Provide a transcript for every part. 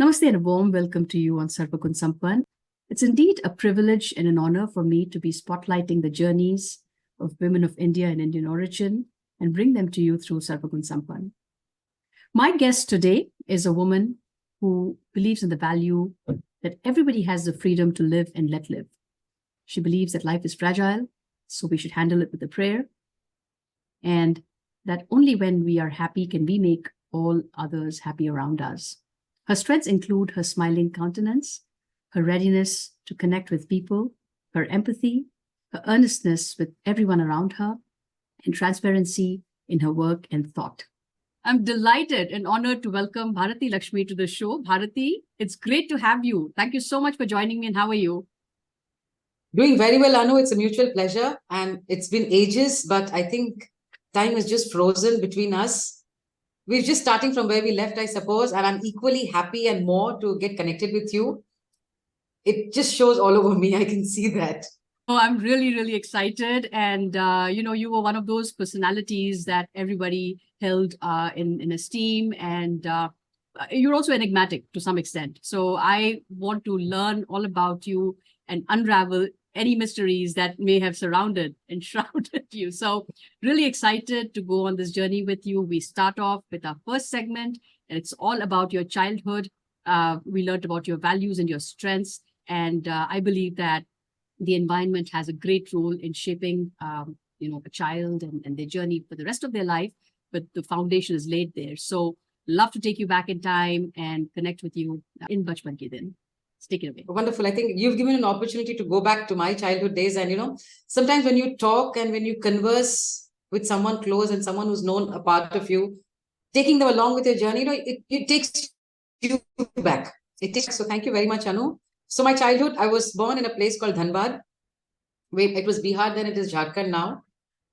Namaste and a warm welcome to you on Sarva Gunn Sampann. It's indeed a privilege and an honor for me to be spotlighting the journeys of women of India and Indian origin and bring them to you through Sarva Gunn Sampann. My guest today is a woman who believes in the value that everybody has the freedom to live and let live. She believes that life is fragile, so we should handle it with a prayer, and that only when we are happy can we make all others happy around us. Her strengths include her smiling countenance, her readiness to connect with people, her empathy, her earnestness with everyone around her, and transparency in her work and thought. I'm delighted and honored to welcome Bharati Lakshmi to the show. Bharati, it's great to have you. Thank you so much for joining me, and how are you? Doing very well, Anu. It's a mutual pleasure, and it's been ages, but I think time is just frozen between us. We're just starting from where we left, I suppose, and I'm equally happy and more to get connected with you. It just shows all over me. I can see that. Oh, I'm really, really excited. And, you were one of those personalities that everybody held in esteem. And you're also enigmatic to some extent. So I want to learn all about you and unravel any mysteries that may have surrounded and shrouded you. So really excited to go on this journey with you. We start off with our first segment, and it's all about your childhood. We learned about your values and your strengths. And I believe that the environment has a great role in shaping, a child and their journey for the rest of their life, but the foundation is laid there. So love to take you back in time and connect with you in Bachchpan ke din. Take it away. Wonderful. I think you've given an opportunity to go back to my childhood days. And, sometimes when you talk and when you converse with someone close and someone who's known a part of you, taking them along with your journey, it takes you back. So thank you very much, Anu. So my childhood, I was born in a place called Dhanbad. It was Bihar, then it is Jharkhand now.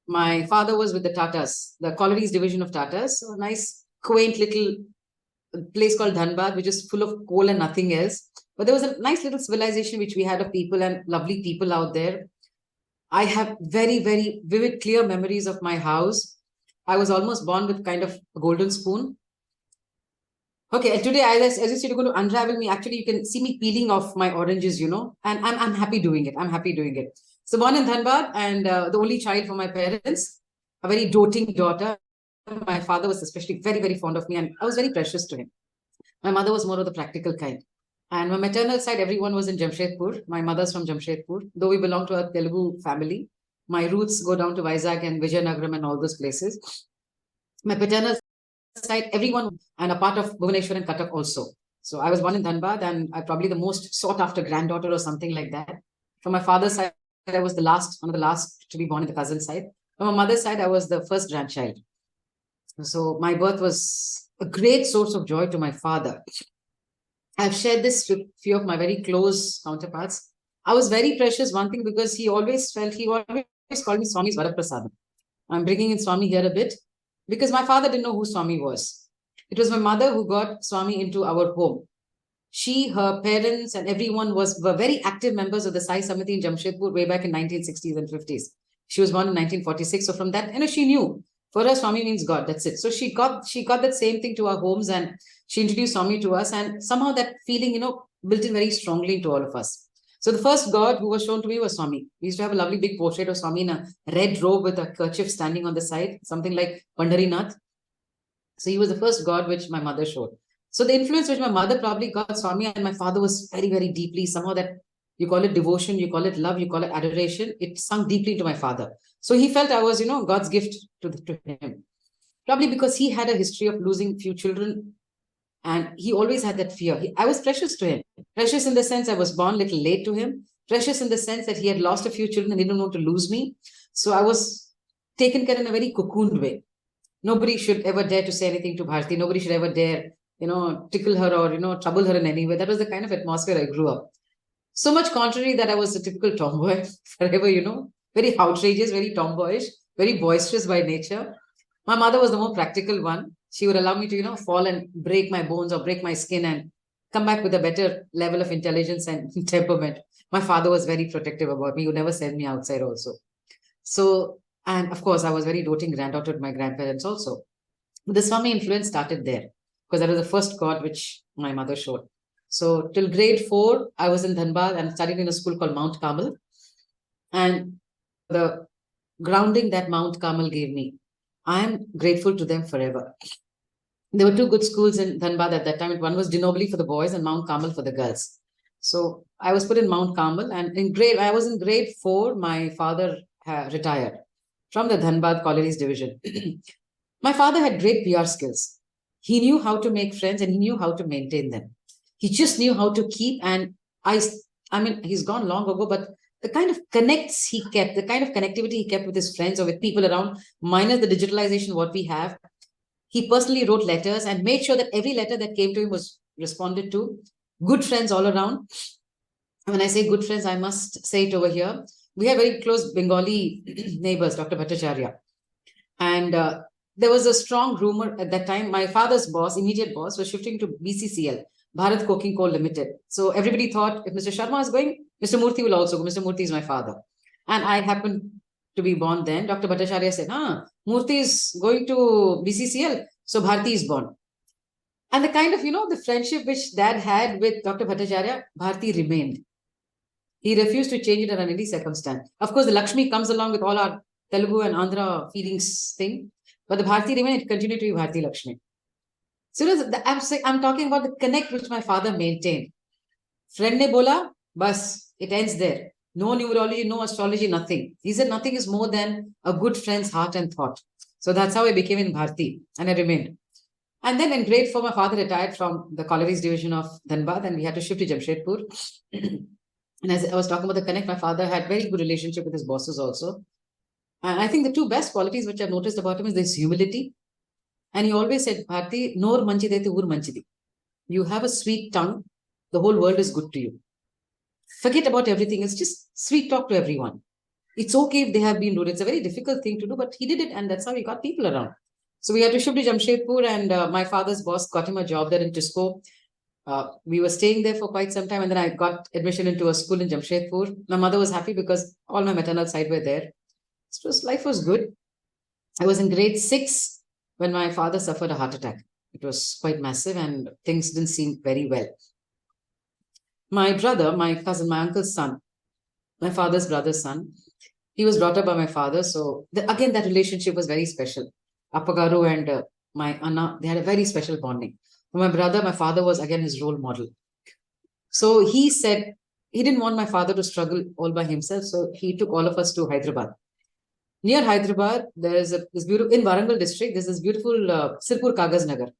My father was with the Tatas, the Collieries division of Tatas. So a nice, quaint little place called Dhanbad, which is full of coal and nothing else. But there was a nice little civilization which we had of people and lovely people out there. I have very, very vivid, clear memories of my house. I was almost born with kind of a golden spoon. Okay, and today, as you said, you're going to unravel me. Actually, you can see me peeling off my oranges, and I'm happy doing it. I'm happy doing it. So born in Dhanbad, and the only child for my parents, a very doting daughter. My father was especially very, very fond of me, and I was very precious to him. My mother was more of the practical kind. And my maternal side, everyone was in Jamshedpur. My mother's from Jamshedpur, though we belong to a Telugu family. My roots go down to Vizag and Vijayanagaram and all those places. My paternal side, everyone, and a part of Bhubaneswar and Cuttack also. So I was born in Dhanbad, and I'm probably the most sought after granddaughter or something like that. From my father's side, I was one of the last to be born in the cousin side. From my mother's side, I was the first grandchild. So my birth was a great source of joy to my father. I've shared this with a few of my very close counterparts. I was very precious, one thing, because he always called me Swami's Varaprasadam. I'm bringing in Swami here a bit because my father didn't know who Swami was. It was my mother who got Swami into our home. She, her parents, and everyone were very active members of the Sai Samiti in Jamshedpur way back in 1960s and 50s. She was born in 1946. So from that, she knew. For her, Swami means God. That's it. So she got that same thing to our homes, and she introduced Swami to us. And somehow that feeling, built in very strongly into all of us. So the first God who was shown to me was Swami. We used to have a lovely big portrait of Swami in a red robe with a kerchief standing on the side, something like Pandharinath. So he was the first God which my mother showed. So the influence which my mother probably got Swami and my father was very, very deeply, somehow that you call it devotion, you call it love, you call it adoration. It sunk deeply into my father. So he felt I was, God's gift to him. Probably because he had a history of losing few children, and he always had that fear. I was precious to him. Precious in the sense I was born a little late to him. Precious in the sense that he had lost a few children and he didn't want to lose me. So I was taken care in a very cocooned way. Nobody should ever dare to say anything to Bharati. Nobody should ever dare, tickle her or, trouble her in any way. That was the kind of atmosphere I grew up. So much contrary that I was a typical tomboy forever, very outrageous, very tomboyish, very boisterous by nature. My mother was the more practical one. She would allow me to, fall and break my bones or break my skin and come back with a better level of intelligence and temperament. My father was very protective about me. He would never send me outside also. So, and of course, I was very doting granddaughter to my grandparents also. The Swami influence started there because that was the first God which my mother showed. So till grade 4, I was in Dhanbad and studied in a school called Mount Carmel. And the grounding that Mount Carmel gave me, I am grateful to them forever. There were 2 good schools in Dhanbad at that time. One was Dinobli for the boys and Mount Carmel for the girls. So I was put in Mount Carmel, and I was in grade 4. My father retired from the Dhanbad Collieries division. My father had great PR skills. He knew how to make friends and he knew how to maintain them. He just knew how to keep, and I mean, he's gone long ago, but the kind of connects he kept, the kind of connectivity he kept with his friends or with people around, minus the digitalization what we have. He personally wrote letters and made sure that every letter that came to him was responded to. Good friends all around. When I say good friends, I must say it over here. We had very close Bengali neighbors, Dr. Bhattacharya. And there was a strong rumor at that time. My father's boss, immediate boss, was shifting to BCCL, Bharat Coking Coal Limited. So everybody thought if Mr. Sharma is going, Mr. Murthy will also go. Mr. Murthy is my father. And I happened to be born then. Dr. Bhattacharya said, Murthy is going to BCCL, so Bharati is born. And the kind of, the friendship which dad had with Dr. Bhattacharya, Bharati remained. He refused to change it under any circumstance. Of course, the Lakshmi comes along with all our Telugu and Andhra feelings thing, but the Bharati remained, it continued to be Bharati Lakshmi. So I'm talking about the connect which my father maintained. Friend ne bola, bas, it ends there. No numerology, no astrology, nothing. He said nothing is more than a good friend's heart and thought. So that's how I became in Bharati, and I remained. And then in grade 4, my father retired from the collieries division of Dhanbad, and we had to shift to Jamshedpur. And as I was talking about the connect, my father had very good relationship with his bosses also. And I think the 2 best qualities which I've noticed about him is this humility. And he always said, Bharati, nor manchidete ur manchidi. You have a sweet tongue. The whole world is good to you. Forget about everything. It's just sweet talk to everyone. It's okay if they have been rude. It's a very difficult thing to do, but he did it, and that's how he got people around. So we had to shift to Jamshedpur, and my father's boss got him a job there in Tisco. We were staying there for quite some time, and then I got admission into a school in Jamshedpur. My mother was happy because all my maternal side were there. Life was good. I was in grade 6 when my father suffered a heart attack. It was quite massive, and things didn't seem very well. My brother, my cousin, my uncle's son, my father's brother's son, he was brought up by my father. So again, that relationship was very special. Appagaru and my Anna, they had a very special bonding. For my brother, my father was again his role model. So he said he didn't want my father to struggle all by himself. So he took all of us to Hyderabad. Near Hyderabad, there is this beautiful, in Warangal district, there's this beautiful Sirpur Kagaz Nagar.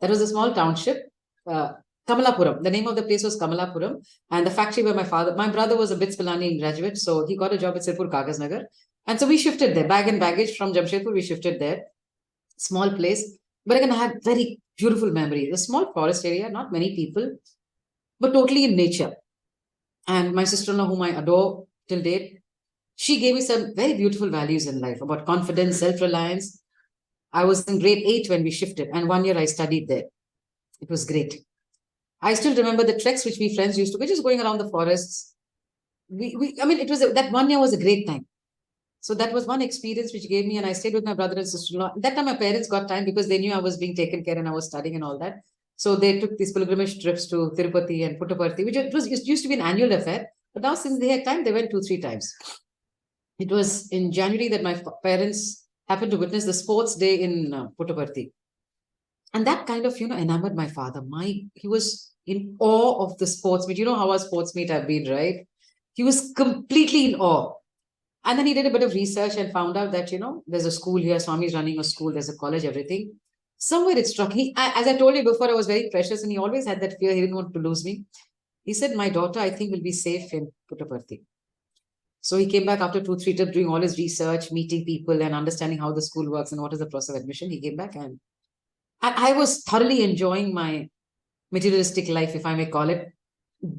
That was a small township. Kamalapuram. The name of the place was Kamalapuram. And the factory where my brother was a BITS Pilani graduate. So he got a job at Sirpur Kagaz Nagar. And so we shifted there. Bag and baggage from Jamshedpur, we shifted there. Small place. But again, I had very beautiful memories. A small forest area, not many people, but totally in nature. And my sister-in-law, whom I adore till date, she gave me some very beautiful values in life about confidence, self-reliance. I was in grade 8 when we shifted, and 1 year I studied there. It was great. I still remember the treks which we friends used to go, just going around the forests. That 1 year was a great time. So that was one experience which gave me, and I stayed with my brother and sister-in-law. That time my parents got time because they knew I was being taken care and I was studying and all that. So they took these pilgrimage trips to Tirupati and Puttaparthi, which it used to be an annual affair. But now since they had time, they went 2-3 times. It was in January that my parents happened to witness the sports day in Puttaparthi. And that kind of, enamored my father. He was in awe of the sports meet. You know how our sports meet have been, right? He was completely in awe. And then he did a bit of research and found out that, there's a school here, Swami's running a school, there's a college, everything. Somewhere it struck. As I told you before, I was very precious and he always had that fear. He didn't want to lose me. He said, my daughter, I think, will be safe in Puttaparthi. So he came back after 2-3 trips, doing all his research, meeting people and understanding how the school works and what is the process of admission. He came back and I was thoroughly enjoying my materialistic life, if I may call it.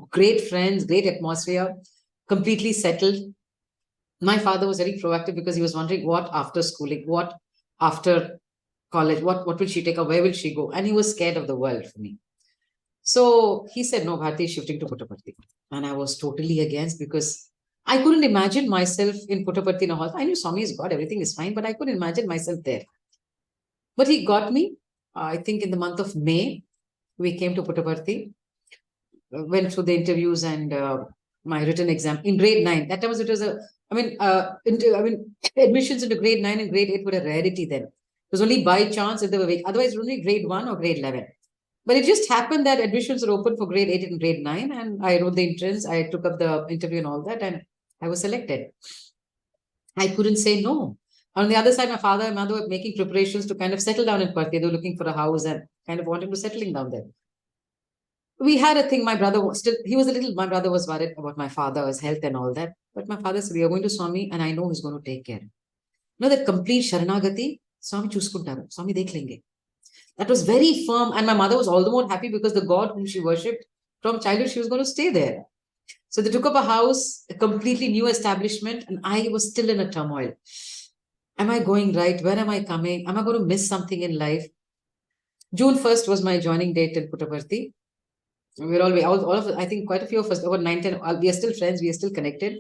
Great friends, great atmosphere, completely settled. My father was very proactive because he was wondering what after schooling, what after college, what will she take up, where will she go? And he was scared of the world for me. So he said, no, Bharati is shifting to Puttaparthi. And I was totally against, because I couldn't imagine myself in Puttaparthi in a hospital. I knew Swami is God, everything is fine, but I couldn't imagine myself there. But he got me. I think in the month of May, we came to Puttaparthi, went through the interviews and my written exam in grade 9. That time it was admissions into grade 9 and grade 8 were a rarity then. It was only by chance if they were otherwise it was only grade 1 or grade 11. But it just happened that admissions were open for grade 8 and grade 9, and I wrote the entrance, I took up the interview and all that, and I was selected. I couldn't say no. On the other side, my father and mother were making preparations to kind of settle down in Perth. They were looking for a house and kind of wanted to settling down there. We had a thing, my brother was still, my brother was worried about my father's health and all that. But my father said, we are going to Swami and I know he's going to take care. That complete Sharanagati, Swami chuskuntaru, Swami dekh lenge. That was very firm. And my mother was all the more happy because the God whom she worshipped from childhood, she was going to stay there. So they took up a house, a completely new establishment, and I was still in a turmoil. Am I going right? Where am I coming? Am I going to miss something in life? June 1st was my joining date in Puttaparthi. We're all of us, I think quite a few of us, over 9, 10, we are still friends, we are still connected.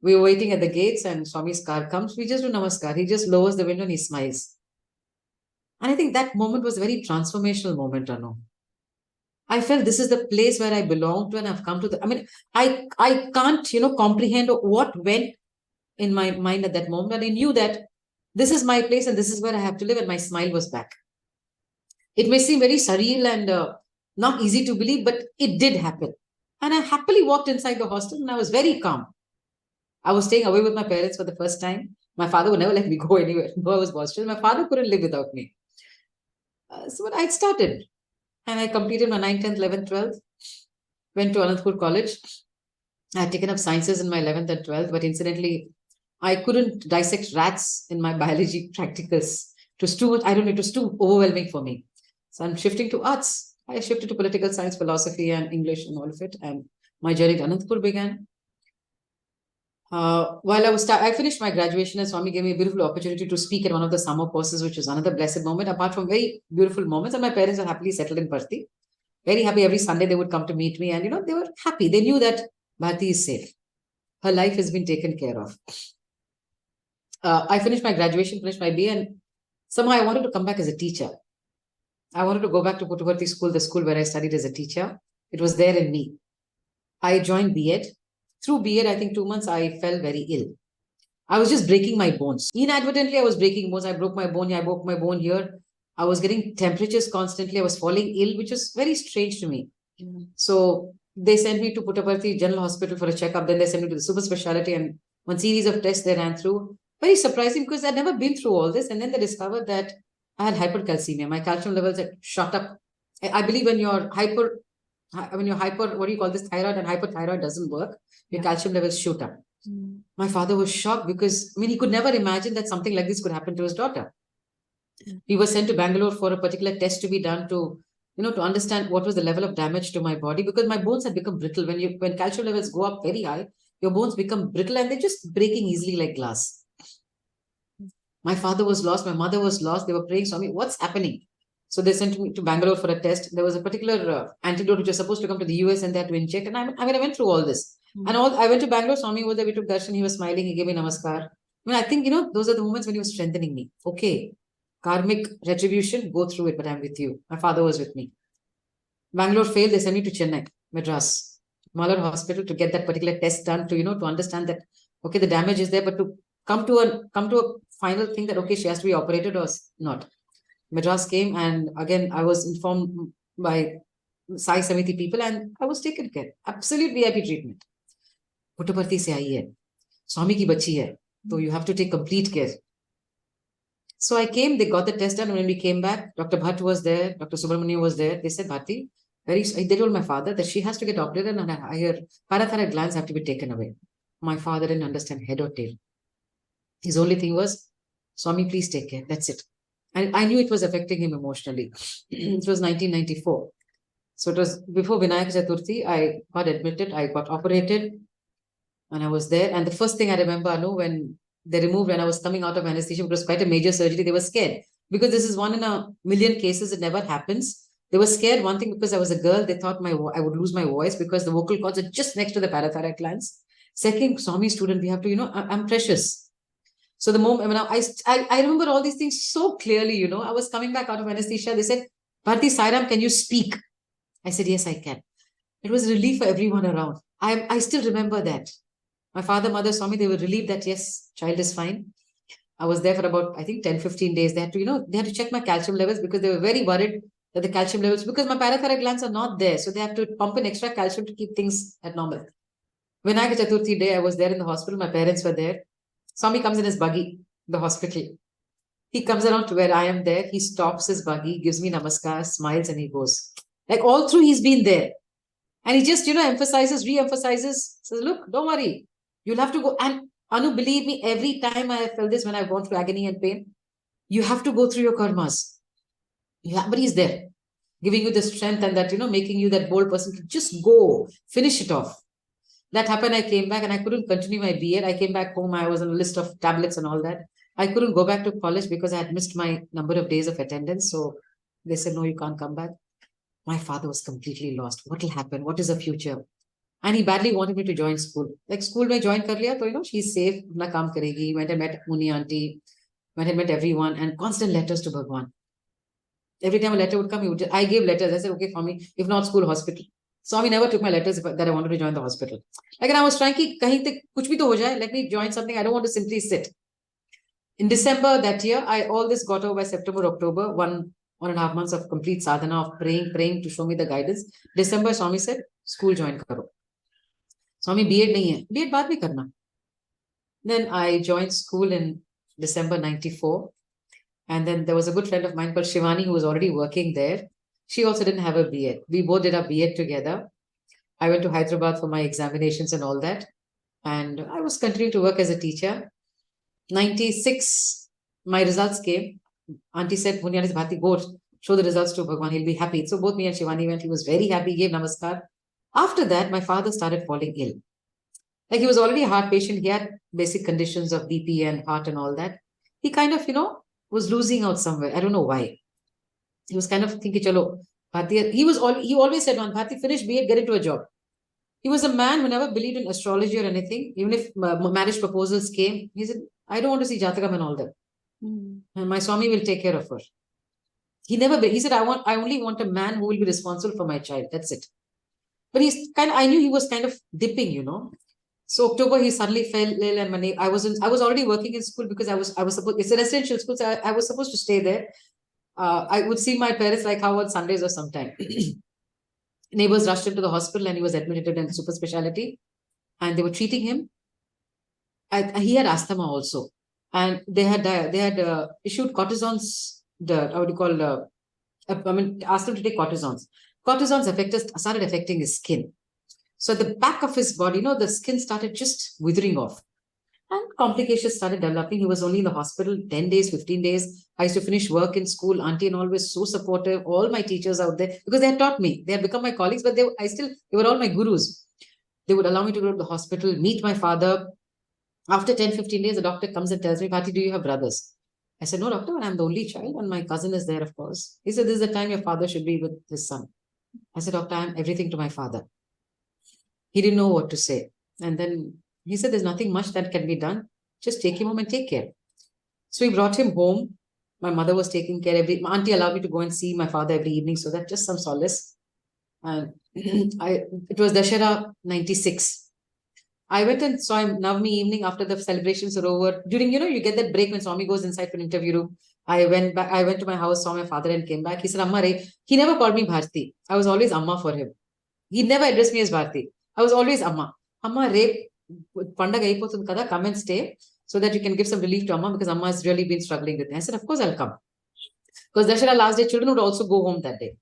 We were waiting at the gates and Swami's car comes. We just do namaskar. He just lowers the window and he smiles. And I think that moment was a very transformational moment, Anu. I felt this is the place where I belong to and I've come to I can't, comprehend what went in my mind at that moment. But I knew that this is my place and this is where I have to live, and my smile was back. It may seem very surreal and not easy to believe, but it did happen. And I happily walked inside the hostel and I was very calm. I was staying away with my parents for the first time. My father would never let me go anywhere. Though I was hostel, my father couldn't live without me. So I started. And I completed my 9th, 10th, 11th, 12th. Went to Anandpur College. I had taken up sciences in my 11th and 12th, but incidentally, I couldn't dissect rats in my biology practicals. It was too much, it was too overwhelming for me. So I'm shifting to arts. I shifted to political science, philosophy, and English and all of it. And my journey to Anandpur began. While I finished my graduation, and Swami gave me a beautiful opportunity to speak at one of the summer courses, which was another blessed moment, apart from very beautiful moments. And my parents are happily settled in Parthi. Very happy. Every Sunday they would come to meet me, and they were happy. They knew that Bharati is safe. Her life has been taken care of. I finished my graduation, finished my BA, and somehow I wanted to come back as a teacher. I wanted to go back to Puttaparthi school, the school where I studied as a teacher. It was there in me. I joined B.Ed. Through B.Ed, I think 2 months, I fell very ill. I was just breaking my bones. Inadvertently, I was breaking bones. I broke my bone here, I broke my bone here. I was getting temperatures constantly. I was falling ill, which was very strange to me. So they sent me to Puttaparthi General Hospital for a checkup. Then they sent me to the super specialty, and one series of tests they ran through. Very surprising because I'd never been through all this. And then they discovered that I had hypercalcemia. My calcium levels had shot up. I believe when you're hyper, what do you call this, thyroid and hyperthyroid doesn't work, your calcium levels shoot up. My father was shocked because, he could never imagine that something like this could happen to his daughter. We were sent to Bangalore for a particular test to be done to, to understand what was the level of damage to my body, because my bones had become brittle. When calcium levels go up very high, your bones become brittle and they're just breaking easily like glass. My father was lost. My mother was lost. They were praying, Swami, what's happening? So they sent me to Bangalore for a test. There was a particular antidote which was supposed to come to the US and they had to inject. And I went through all this. And I went to Bangalore. Swami was there. We took darshan. He was smiling. He gave me namaskar. I think, those are the moments when he was strengthening me. Okay, karmic retribution, go through it, but I'm with you. My father was with me. Bangalore failed. They sent me to Chennai, Madras, Malar Hospital to get that particular test done to, to understand that, okay, the damage is there, but to come to a final thing that, okay, she has to be operated or not. Madras came, and again, I was informed by Sai Samiti people and I was taken care. Absolute VIP treatment. Puttaparthi se aayi hai. Swami ki bachi hai. So you have to take complete care. So I came, they got the test done. When we came back, Dr. Bhatt was there, Dr. Subramanian was there. They said, Bharati, they told my father that she has to get operated and her parathyroid glands have to be taken away. My father didn't understand head or tail. His only thing was, Swami, please take care. That's it. And I knew it was affecting him emotionally. It was 1994. So it was before Vinayak Chaturthi. I got admitted, I got operated, and I was there. And the first thing I remember, when they removed, when I was coming out of anesthesia, it was quite a major surgery. They were scared because this is 1 in a million cases. It never happens. They were scared, one thing, because I was a girl, they thought I would lose my voice because the vocal cords are just next to the parathyroid glands. Second, Swami student, we have to, I'm precious. So the moment, I remember all these things so clearly, I was coming back out of anesthesia. They said, Bharati Sairam, can you speak? I said, yes, I can. It was a relief for everyone around. I still remember that. My father, mother saw me, they were relieved that, yes, child is fine. I was there for about, I think, 10, 15 days. They had to check my calcium levels because they were very worried that the calcium levels, because my parathyroid glands are not there. So they have to pump in extra calcium to keep things at normal. Vinayaka Chaturthi day, I was there in the hospital. My parents were there. Swami comes in his buggy, the hospital. He comes around to where I am there. He stops his buggy, gives me namaskar, smiles, and he goes. Like all through, he's been there. And he just, emphasizes, re-emphasizes, says, look, don't worry. You'll have to go. And Anu, believe me, every time I have felt this when I've gone through agony and pain, you have to go through your karmas. But he's there, giving you the strength and that, making you that bold person to just go, finish it off. That happened, I came back and I couldn't continue my B.Ed. I came back home, I was on a list of tablets and all that. I couldn't go back to college because I had missed my number of days of attendance. So they said, no, you can't come back. My father was completely lost. What will happen? What is the future? And he badly wanted me to join school. Like school mein join kar liya, so she's safe, apna kaam karegi. Went and met Muni auntie, went and met everyone, and constant letters to Bhagwan. Every time a letter would come, I gave letters. I said, okay, for me, if not school, hospital. Swami never took my letters that I wanted to join the hospital. Like, and I was trying ki kahin tak kuch bhi to ho jaye, let me join something. I don't want to simply sit. In December that year, all this got over by September, October, 1.5 months of complete sadhana of praying to show me the guidance. December, Swami said, school join karo. Swami, B.Ed nahi hai. B.Ed baad mein karna. Then I joined school in December 94. And then there was a good friend of mine called Shivani who was already working there. She also didn't have a B.Ed. We both did our B.Ed together. I went to Hyderabad for my examinations and all that. And I was continuing to work as a teacher. 96, my results came. Auntie said, Munyanis Bhati, go show the results to Bhagwan. He'll be happy. So both me and Shivani went. He was very happy, gave namaskar. After that, my father started falling ill. Like he was already a heart patient. He had basic conditions of BP and heart and all that. He kind of, was losing out somewhere. I don't know why. He was kind of thinking, chalo, Bharti, he always said, man, Bharti, finish B.Ed, get into a job. He was a man who never believed in astrology or anything. Even if marriage proposals came, he said, I don't want to see Jatakam and all that. And my Swami will take care of her. He said, I only want a man who will be responsible for my child. That's it. But I knew he was kind of dipping, So October, he suddenly fell ill, and I was already working in school because I was supposed, it's a residential school, so I was supposed to stay there. I would see my parents like how on Sundays or sometime. Neighbors rushed him to the hospital and he was admitted in super specialty, and they were treating him. He had asthma also, and they had issued cortisons. Asked him to take cortisons. Cortisons started affecting his skin. So at the back of his body, the skin started just withering off. And complications started developing. He was only in the hospital 10 days, 15 days. I used to finish work in school. Auntie and all were so supportive. All my teachers out there, because they had taught me. They had become my colleagues, but they were all my gurus. They would allow me to go to the hospital, meet my father. After 10, 15 days, the doctor comes and tells me, Bharti, do you have brothers? I said, no, doctor, I'm the only child. And my cousin is there, of course. He said, this is the time your father should be with his son. I said, doctor, I'm everything to my father. He didn't know what to say. And then he said, there's nothing much that can be done. Just take him home and take care. So we brought him home. My mother was taking care. My auntie allowed me to go and see my father every evening. So that's just some solace. And it was Dashera 96. I went and saw him Navami evening after the celebrations are over. During, you get that break when Swami goes inside for an interview room. I went to my house, saw my father and came back. He said, Amma Re. He never called me Bharti. I was always Amma for him. He never addressed me as Bharti. I was always Amma. Amma Re. Panda Gaye kada, come and stay so that you can give some relief to Amma, because Amma has really been struggling with me. I said, of course I'll come. Because Dashera last day, children would also go home that day.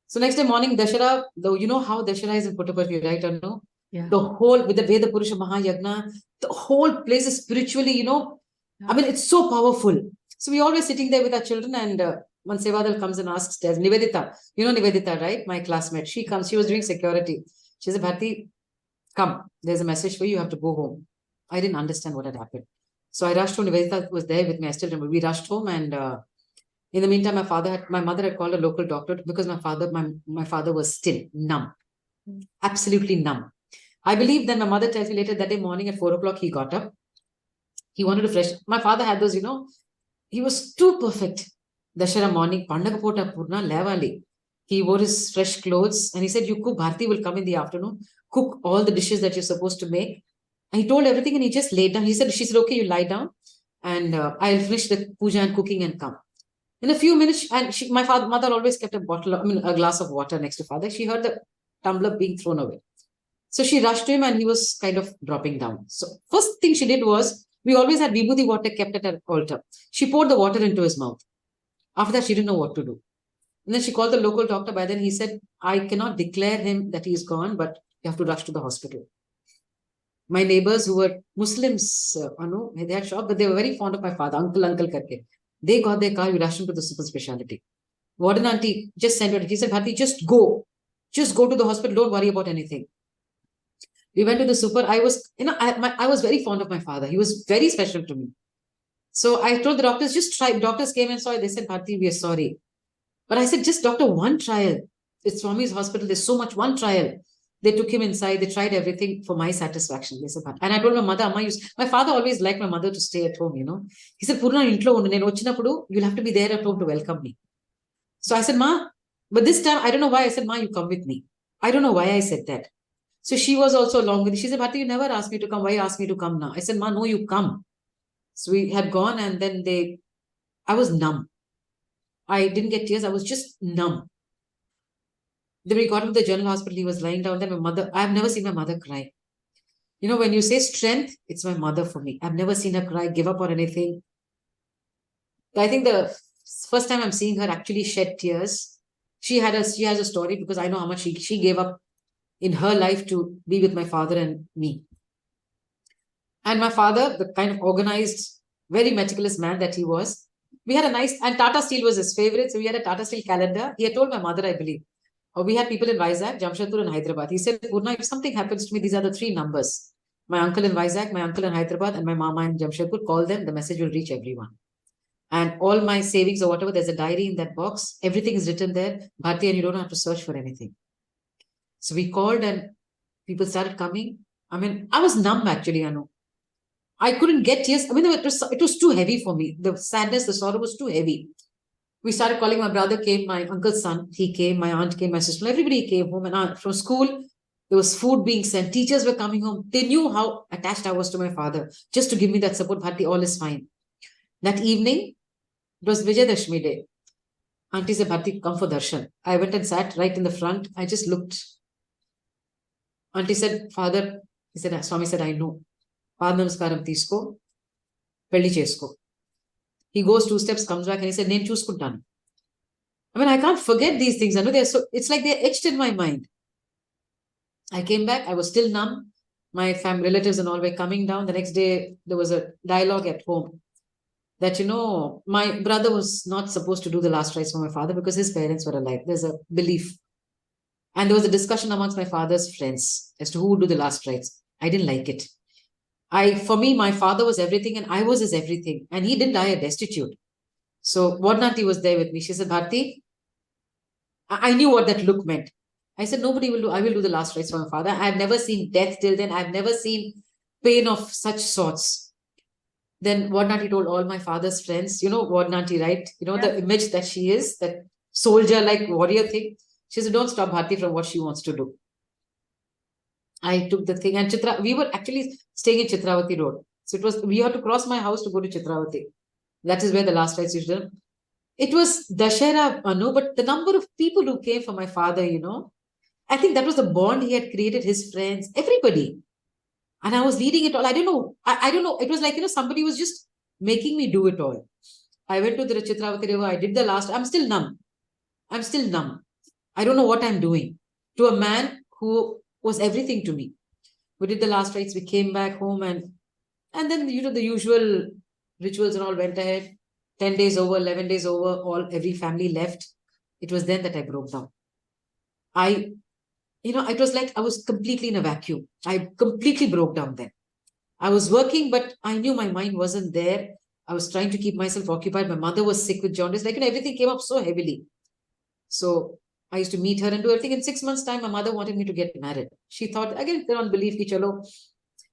So next day morning, Dashera, though you know how Dashera is in Puttaparthi, right or no? Yeah. The whole, with the Veda Purusha Mahayagna, the whole place is spiritually, it's so powerful. So we always sitting there with our children, and one Sevadal comes and asks, there's Nivedita. You know Nivedita, right? My classmate. She comes, she was doing security. She said, Bharti, come, there's a message for you, you have to go home. I didn't understand what had happened. So I rushed home. Nivedita was there with me. I still remember. We rushed home, and In the meantime, my mother had called a local doctor because my father was still numb, absolutely numb. I believe then my mother tells me later that day morning at 4 o'clock, he got up. He wanted to fresh. My father had those, he was too perfect. Dashara morning, Pandaga Pota Purna Levali. He wore his fresh clothes and he said, you cook, Bharti will come in the afternoon, cook all the dishes that you're supposed to make. And he told everything and he just laid down. She said, okay, you lie down and I'll finish the puja and cooking and come. In a few minutes, and my mother always kept a glass of water next to father. She heard the tumbler being thrown away. So she rushed to him and he was kind of dropping down. So first thing she did was, we always had vibhuti water kept at our altar. She poured the water into his mouth. After that, she didn't know what to do. And then she called the local doctor. By then he said, I cannot declare him that he is gone, but you have to rush to the hospital. My neighbors who were Muslims, they had shocked, but they were very fond of my father, uncle karke. They got their car, we rushed him to the super specialty. Warden auntie just sent her. He said, Bharti, just go to the hospital. Don't worry about anything. We went to the super. I was very fond of my father. He was very special to me. So I told the doctors, just try. Doctors came and saw it. They said, Bharti, we are sorry. But I said, just doctor, one trial. It's Swami's hospital. There's so much, one trial. They took him inside. They tried everything for my satisfaction. They said, and I told my mother, my father always liked my mother to stay at home, He said, Purna, you'll have to be there at home to welcome me. So I said, Ma, but this time, I don't know why I said, Ma, you come with me. I don't know why I said that. So she was also along with me. She said, Bharti, you never asked me to come. Why you asked me to come now? I said, Ma, no, you come. So we had gone and then I was numb. I didn't get tears. I was just numb. Then we got him to the general hospital. He was lying down there. My mother, I've never seen my mother cry. When you say strength, it's my mother for me. I've never seen her cry, give up or anything. I think the first time I'm seeing her actually shed tears, she has a story because I know how much she gave up in her life to be with my father and me. And my father, the kind of organized, very meticulous man that he was, we had and Tata Steel was his favorite. So we had a Tata Steel calendar. He had told my mother, I believe, we had people in Vizag, Jamshedpur and Hyderabad. He said, Purna, if something happens to me, these are the 3 numbers. My uncle in Vizag, my uncle in Hyderabad, and my mama in Jamshedpur, call them. The message will reach everyone. And all my savings or whatever, there's a diary in that box. Everything is written there. Bharti, and you don't have to search for anything. So we called and people started coming. I was numb actually, Anu. I couldn't get tears. It was too heavy for me. The sadness, the sorrow was too heavy. We started calling. My brother came, my uncle's son, he came, my aunt came, my sister, everybody came home. And from school, there was food being sent. Teachers were coming home. They knew how attached I was to my father, just to give me that support. Bharti, all is fine. That evening, it was Vijayadashmi day. Auntie said, Bharti, come for darshan. I went and sat right in the front. I just looked. Auntie said, Father, Swami said, I know. Padnamaskaram teesko, pelli chesko. He goes 2 steps, comes back and he said, Nen chuskuntan. I can't forget these things. I know it's like they're etched in my mind. I came back, I was still numb. My family, relatives and all were coming down. The next day, there was a dialogue at home that, my brother was not supposed to do the last rites for my father because his parents were alive. There's a belief. And there was a discussion amongst my father's friends as to who would do the last rites. I didn't like it. For me, my father was everything and I was his everything. And he didn't die a destitute. So Wadnati was there with me. She said, Bharti, I knew what that look meant. I said, nobody will do. I will do the last rites for my father. I've never seen death till then. I've never seen pain of such sorts. Then Wadnati told all my father's friends, Wadnati, right? The image that she is, that soldier-like warrior thing. She said, don't stop Bharti from what she wants to do. I took the thing and we were actually staying in Chitravati Road. So we had to cross my house to go to Chitravati. That is where the last rites used to be. It was Dashera, but the number of people who came for my father, I think that was the bond he had created, his friends, everybody. And I was leading it all. I don't know. I don't know. It was like, somebody was just making me do it all. I went to the Chitravati River. I did the last. I'm still numb. I don't know what I'm doing. To a man who was everything to me. We did the last rites. We came back home and then, the usual rituals and all went ahead. 10 days over, 11 days over, every family left. It was then that I broke down. It was like I was completely in a vacuum. I completely broke down then. I was working, but I knew my mind wasn't there. I was trying to keep myself occupied. My mother was sick with jaundice. Like, everything came up so heavily. So I used to meet her and do everything. In 6 months' time, my mother wanted me to get married. She thought, again, they're on belief ki chalo,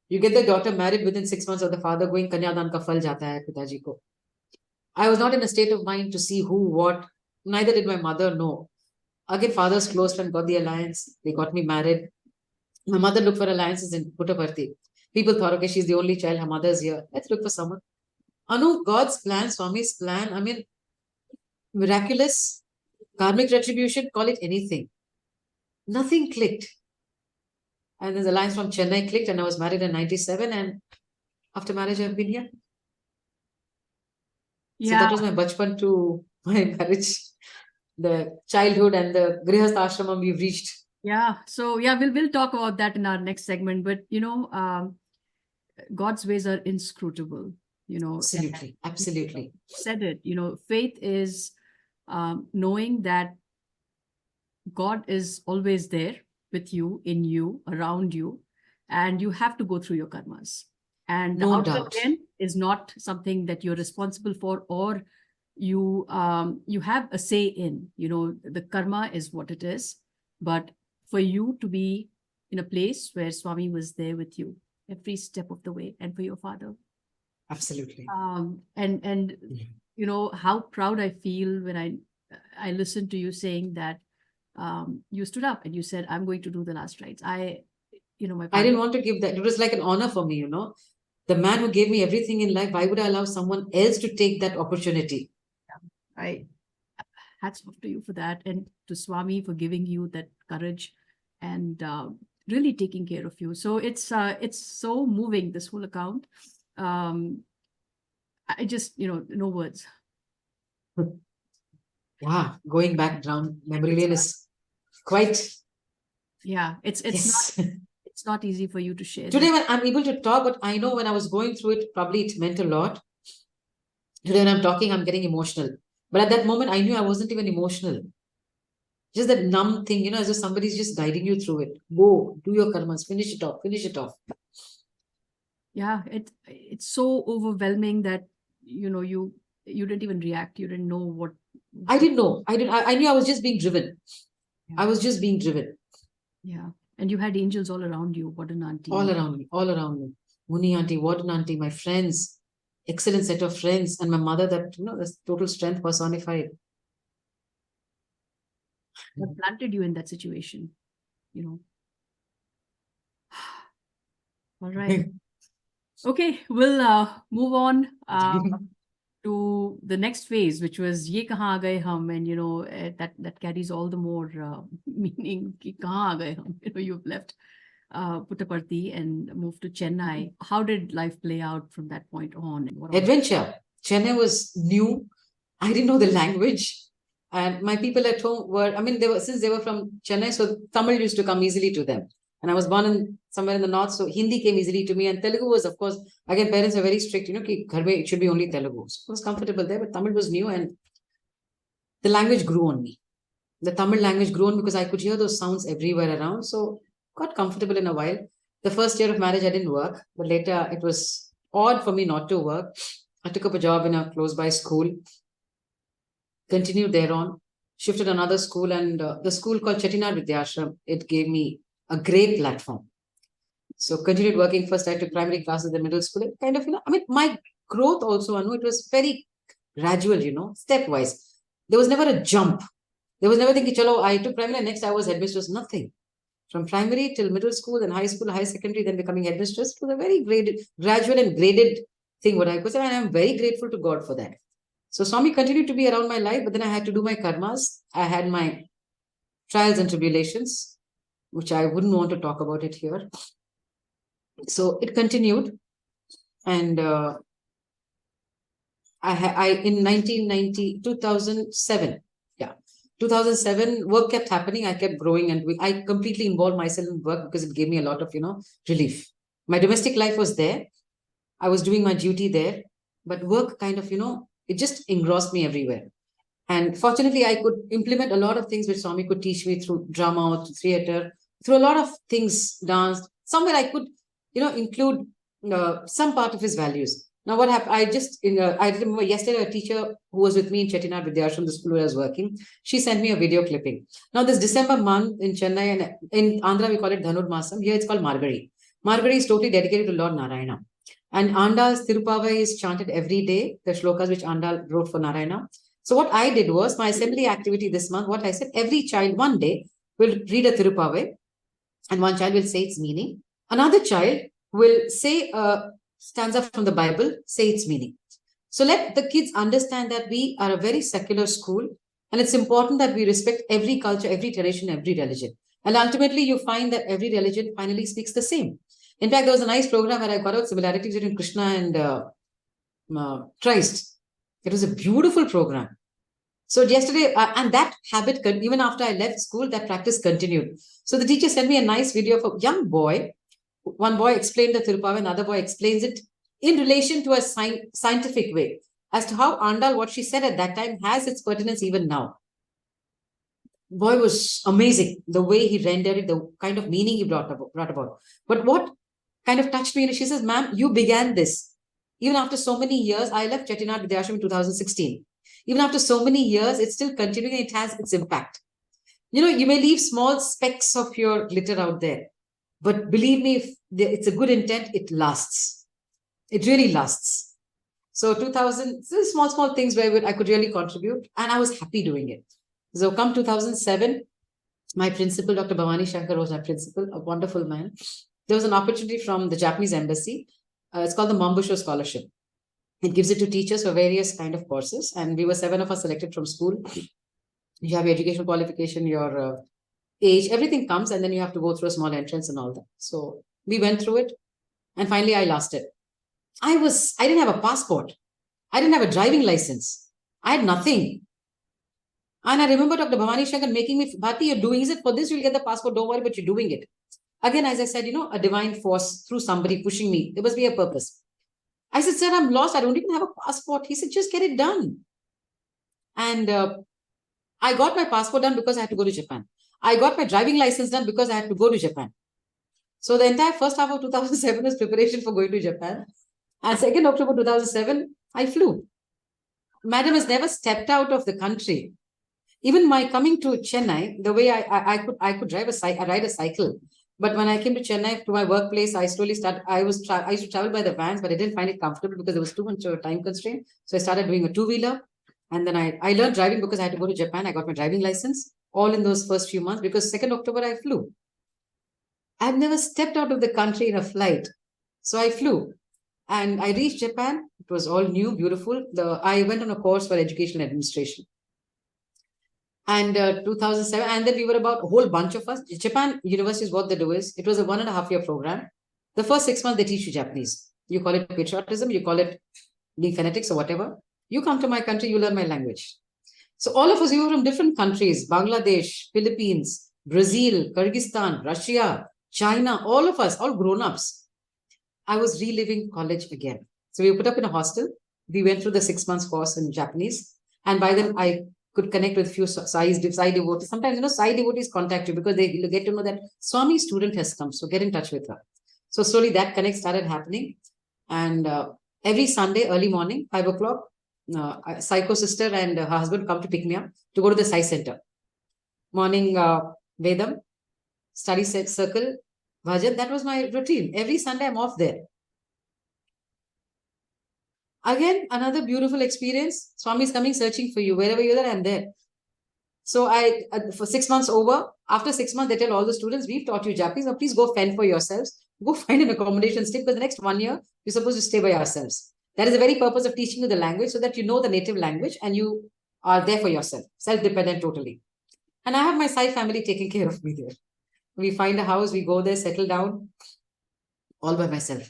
you get the daughter married within 6 months of the father going, Kanyadan ka fal jata hai pitaji ko. I was not in a state of mind to see who, what. Neither did my mother know. Again, father's close friend got the alliance. They got me married. My mother looked for alliances in Puttaparthi. People thought, okay, she's the only child. Her mother's here. Let's look for someone. Anu, God's plan, Swami's plan. I mean, miraculous, karmic retribution, call it anything. Nothing clicked. And then the alliance from Chennai clicked, and I was married in 97. And after marriage, I've been here. So that was my Bachchpan to my marriage, the childhood and the Grihastha ashramam we've reached. Yeah. So we'll talk about that in our next segment. But God's ways are inscrutable. Absolutely, absolutely. Said it. Faith is knowing that God is always there with you, in you, around you, and you have to go through your karmas. And the outcome then is not something that you're responsible for, or you have a say in. The karma is what it is, but for you to be in a place where Swami was there with you every step of the way, and for your father. Absolutely. And how proud I feel when I listened to you saying that you stood up and you said, I'm going to do the last rites. I didn't want to give that. It was like an honor for me, The man who gave me everything in life, why would I allow someone else to take that opportunity? Hats off to you for that, and to Swami for giving you that courage and really taking care of you. So it's so moving, this whole account. I just, no words. Yeah, going back down memory lane is quite. Yeah, it's not easy for you to share. Today, when I'm able to talk, but I know when I was going through it, probably it meant a lot. Today, when I'm talking, I'm getting emotional. But at that moment, I knew I wasn't even emotional. Just that numb thing, as if somebody's just guiding you through it. Go, do your karmas, finish it off. Yeah, it's so overwhelming that, you didn't even react. You didn't know what. I didn't know. I knew I was just being driven. Yeah. I was just being driven. Yeah. And you had angels all around you. What an auntie. All around me. Muni auntie, what an auntie, my friends, excellent set of friends, and my mother, that, the total strength personified. What planted you in that situation, All right. Okay, we'll move on to the next phase, which was Ye Kahaan Aa Gaye Hum, and that carries all the more meaning. Ki Kahaan Aa Gaye Hum? You've left Puttaparthi and moved to Chennai. How did life play out from that point on? Adventure. Chennai was new. I didn't know the language, and my people at home were. Since they were from Chennai, so Tamil used to come easily to them. And I was born somewhere in the north, so Hindi came easily to me. And Telugu was, of course, again, parents are very strict, ki ghar mein it should be only Telugu. So I was comfortable there, but Tamil was new, and the language grew on me. The Tamil language grew on because I could hear those sounds everywhere around. So got comfortable in a while. The first year of marriage, I didn't work, but later it was odd for me not to work. I took up a job in a close-by school, continued thereon, shifted another school, and the school called Chettinad Vidyashram, it gave me a great platform. So continued working. First, I took primary classes in the middle school. Kind of, my growth also, Anu, it was very gradual, stepwise. There was never a jump. There was never thinking, chalo, I took primary, next I was headmistress. Nothing. From primary till middle school, then high school, high secondary, then becoming headmistress. It was a very gradual and graded thing, what I could say. And I'm very grateful to God for that. So Swami continued to be around my life, but then I had to do my karmas. I had my trials and tribulations, which I wouldn't want to talk about it here. So it continued, and in 2007, 2007, work kept happening. I kept growing, and I completely involved myself in work because it gave me a lot of, relief. My domestic life was there. I was doing my duty there, but work kind of, it just engrossed me everywhere. And fortunately, I could implement a lot of things which Swami could teach me through drama or theater, through a lot of things, dance. Somewhere I could, include some part of his values. Now, what happened? I remember yesterday a teacher who was with me in Chettinad Vidyashram, the school where I was working, she sent me a video clipping. Now, this December month in Chennai and in Andhra, we call it Dhanur Masam. Here it's called Margari. Margari is totally dedicated to Lord Narayana. And Andal's Tirupavai is chanted every day, the shlokas which Andal wrote for Narayana. So what I did was my assembly activity this month, what I said, every child one day will read a Tirupavai and one child will say its meaning. Another child will say a stanza from the Bible, say its meaning. So let the kids understand that we are a very secular school and it's important that we respect every culture, every tradition, every religion. And ultimately you find that every religion finally speaks the same. In fact, there was a nice program where I got out similarities between Krishna and Christ. It was a beautiful program. So yesterday, and that habit, even after I left school, that practice continued. So the teacher sent me a nice video of a young boy. One boy explained the Tirupavai, another boy explains it in relation to a scientific way as to how Andal, what she said at that time, has its pertinence even now. Boy was amazing, the way he rendered it, the kind of meaning he brought about. But what kind of touched me, she says, ma'am, you began this. Even after so many years, I left Chettinad Vidyashram in 2016. Even after so many years, it's still continuing and it has its impact. You know, you may leave small specks of your glitter out there. But believe me, if it's a good intent, it lasts. It really lasts. So 2000, small things where I could really contribute and I was happy doing it. So come 2007, my principal, Dr. Bhavani Shankar was my principal, a wonderful man. There was an opportunity from the Japanese embassy. It's called the Mambusho Scholarship. It gives it to teachers for various kind of courses. And we were 7 of us selected from school. You have your educational qualification, your age, everything comes and then you have to go through a small entrance and all that. So we went through it and finally I lasted. I didn't have a passport. I didn't have a driving license. I had nothing. And I remember Dr. Bhavani Shankar making me, Bharati, you're doing it for this, you'll get the passport, don't worry, but you're doing it. Again, as I said, you know, a divine force through somebody pushing me. There must be a purpose. I said, sir, I'm lost. I don't even have a passport. He said, just get it done. And I got my passport done because I had to go to Japan. I got my driving license done because I had to go to Japan. So the entire first half of 2007 was preparation for going to Japan. And 2nd October 2007, I flew. Madam has never stepped out of the country. Even my coming to Chennai, the way I could ride a cycle. But when I came to Chennai to my workplace, I slowly started. I used to travel by the vans, but I didn't find it comfortable because there was too much of a time constraint. So I started doing a 2-wheeler. And then I learned driving because I had to go to Japan. I got my driving license all in those first few months because 2nd October I flew. I've never stepped out of the country in a flight. So I flew and I reached Japan. It was all new, beautiful. I went on a course for educational administration. And 2007, and then we were about a whole bunch of us. Japan universities, what they do is, it was a 1.5-year program. The first 6 months, they teach you Japanese. You call it patriotism, you call it being phonetics or whatever. You come to my country, you learn my language. So all of us, we were from different countries, Bangladesh, Philippines, Brazil, Kyrgyzstan, Russia, China, all of us, all grown-ups. I was reliving college again. So we were put up in a hostel. We went through the 6 months course in Japanese. And by then I could connect with a few Sai devotees. Sometimes, you know, Sai devotees contact you because they get to know that Swami's student has come. So get in touch with her. So slowly that connect started happening. And every Sunday, early morning, 5 o'clock, a psycho sister and her husband come to pick me up to go to the Sai Center. Morning Vedam, study circle, Bhajan, that was my routine. Every Sunday I'm off there. Again, another beautiful experience. Swami is coming searching for you. Wherever you're there, I'm there. So for 6 months over, after 6 months, they tell all the students, we've taught you Japanese. Now please go fend for yourselves. Go find an accommodation, stay because the next 1 year, you're supposed to stay by yourselves. That is the very purpose of teaching you the language so that you know the native language and you are there for yourself, self-dependent totally. And I have my Sai family taking care of me there. We find a house, we go there, settle down, all by myself.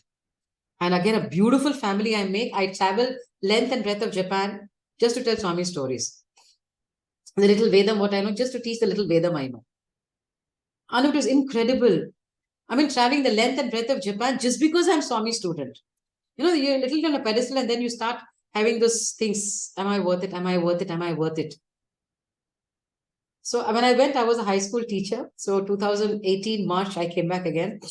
And again, a beautiful family I make. I travel length and breadth of Japan just to tell Swami stories. The little Vedam, what I know, just to teach the little Vedam I know. And it was incredible. I mean, traveling the length and breadth of Japan just because I'm Swami student. You know, you're a little on a pedestal and then you start having those things. Am I worth it? Am I worth it? Am I worth it? So when I went, I was a high school teacher. So 2018 March, I came back again.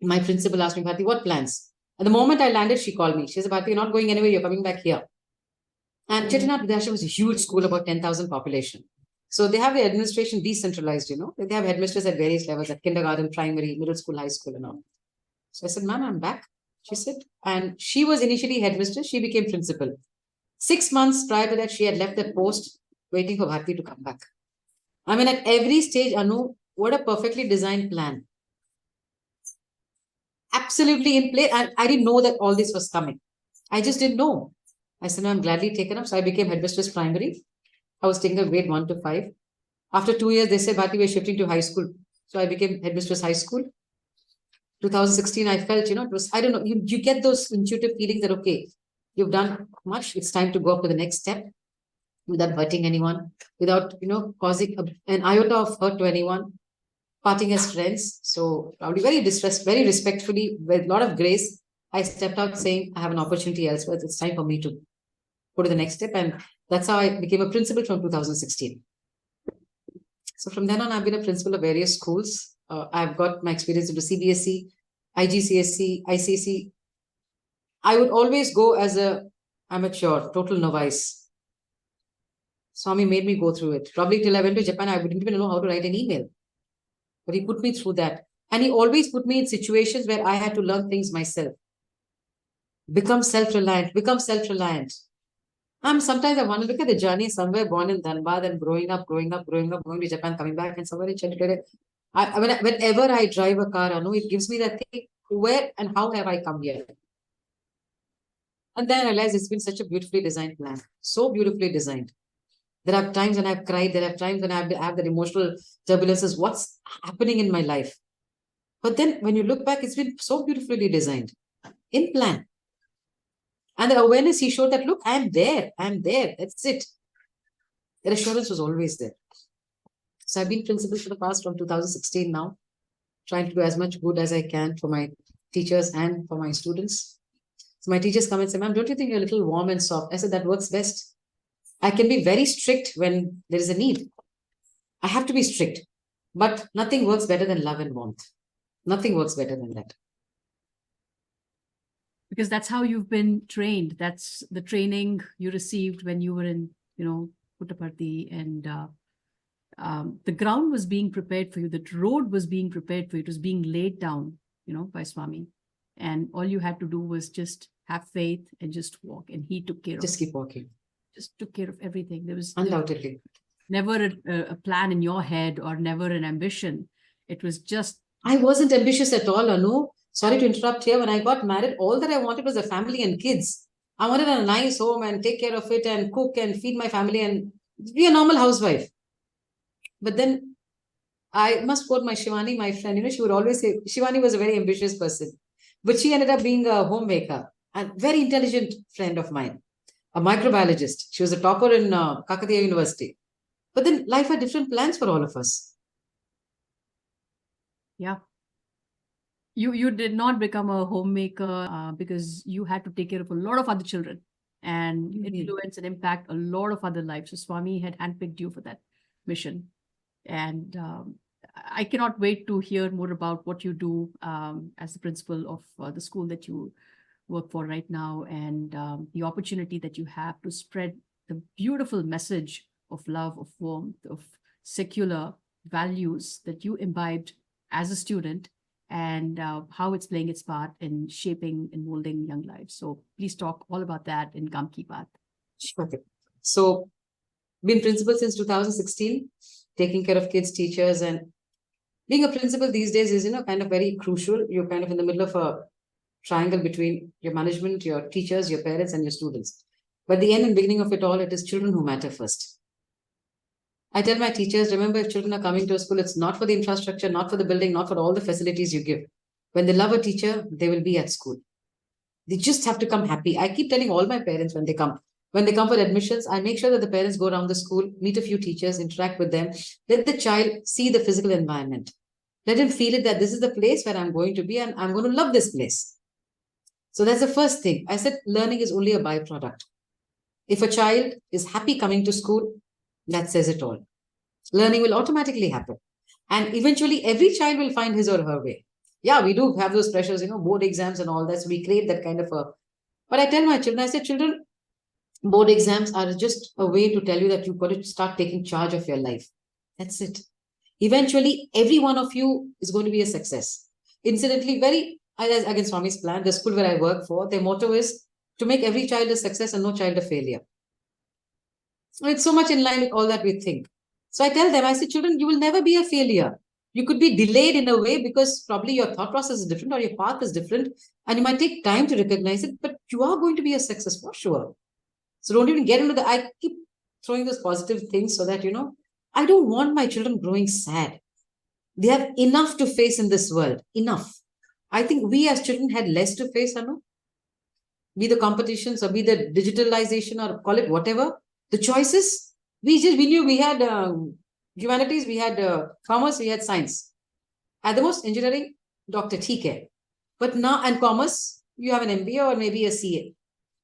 My principal asked me, Bharati, what plans? And the moment I landed, she called me. She said, Bharati, you're not going anywhere. You're coming back here. And Chettinad Vidyashram was a huge school, about 10,000 population. So they have the administration decentralized, They have headmisters at various levels, at kindergarten, primary, middle school, high school, and all. So I said, ma'am, I'm back. She said, and she was initially headmistress. She became principal. 6 months prior to that, she had left that post waiting for Bharati to come back. I mean, at every stage, Anu, what a perfectly designed plan. Absolutely in place. And I didn't know that all this was coming. I just didn't know. I said, no, I'm gladly taken up. So I became headmistress primary. I was taking a grade 1 to 5. After 2 years, they said, Bharati, we're shifting to high school. So I became headmistress high school. 2016, I felt, it was, I don't know, you get those intuitive feelings that, okay, you've done much. It's time to go up to the next step without hurting anyone, without, causing an iota of hurt to anyone, parting as friends. So probably very respectfully, with a lot of grace, I stepped out saying, I have an opportunity elsewhere. It's time for me to go to the next step. And that's how I became a principal from 2016. So from then on, I've been a principal of various schools. I've got my experience into CBSE, IGCSE, ICSE. I would always go as a amateur, total novice. Swami made me go through it. Probably till I went to Japan, I wouldn't even know how to write an email. But he put me through that. And he always put me in situations where I had to learn things myself. Become self-reliant. Sometimes I want to look at the journey somewhere born in Dhanbad and growing up, going to Japan, coming back, and somewhere in Chandigarh. Whenever I drive a car, Anu, it gives me that thing, where and how have I come here? And then I realized it's been such a beautifully designed plan. So beautifully designed. There are times when I've cried. There are times when I have that emotional turbulences. What's happening in my life? But then when you look back, it's been so beautifully designed. In plan. And the awareness he showed that, look, I am there. That's it. The assurance was always there. So I've been principal for the past from 2016 now, trying to do as much good as I can for my teachers and for my students. So my teachers come and say, ma'am, don't you think you're a little warm and soft? I said, that works best. I can be very strict when there is a need. I have to be strict. But nothing works better than love and warmth. Nothing works better than that. Because that's how you've been trained. That's the training you received when you were in, Puttaparthi, and the ground was being prepared for you. The road was being prepared for you. It was being laid down, by Swami. And all you had to do was just have faith and just walk. And he took care of it. Just keep walking. Just took care of everything. There was undoubtedly never a plan in your head or never an ambition. It was just... I wasn't ambitious at all, Anu. Sorry to interrupt here. When I got married, all that I wanted was a family and kids. I wanted a nice home and take care of it and cook and feed my family and be a normal housewife. But then I must quote my Shivani, my friend. She would always say, Shivani was a very ambitious person. But she ended up being a homemaker. A very intelligent friend of mine. A microbiologist. She was a topper in Kakatiya University. But then life had different plans for all of us. Yeah. You did not become a homemaker because you had to take care of a lot of other children and influence and impact a lot of other lives. So Swami had handpicked you for that mission. And I cannot wait to hear more about what you do as the principal of the school that you work for right now, and the opportunity that you have to spread the beautiful message of love, of warmth, of secular values that you imbibed as a student, and how it's playing its part in shaping and molding young lives. So please talk all about that in Kaam Ki Baat. Okay. So, been principal since 2016, taking care of kids, teachers, and being a principal these days is, kind of very crucial. You're kind of in the middle of a triangle between your management, your teachers, your parents, and your students. But the end and beginning of it all, it is children who matter first. I tell my teachers, remember, if children are coming to a school, it's not for the infrastructure, not for the building, not for all the facilities you give. When they love a teacher, they will be at school. They just have to come happy. I keep telling all my parents when they come for admissions, I make sure that the parents go around the school, meet a few teachers, interact with them. Let the child see the physical environment. Let him feel it that this is the place where I'm going to be and I'm going to love this place. So that's the first thing. I said learning is only a byproduct. If a child is happy coming to school, that says it all. Learning will automatically happen. And eventually every child will find his or her way. Yeah, we do have those pressures, board exams and all that. So we create that kind of a. But I tell my children, I say, children, board exams are just a way to tell you that you've got to start taking charge of your life. That's it. Eventually, every one of you is going to be a success. Incidentally, against Swami's plan, the school where I work for, their motto is to make every child a success and no child a failure. It's so much in line with all that we think. So I tell them, I say, children, you will never be a failure. You could be delayed in a way because probably your thought process is different or your path is different, and you might take time to recognize it, but you are going to be a success for sure. So don't even get into the, I keep throwing those positive things so that, I don't want my children growing sad. They have enough to face in this world. Enough. I think we as children had less to face, Anu. Be the competitions or be the digitalization or call it whatever. The choices, we knew we had humanities, we had commerce, we had science. At the most, engineering, doctor, TK. But now, and commerce, you have an MBA or maybe a CA.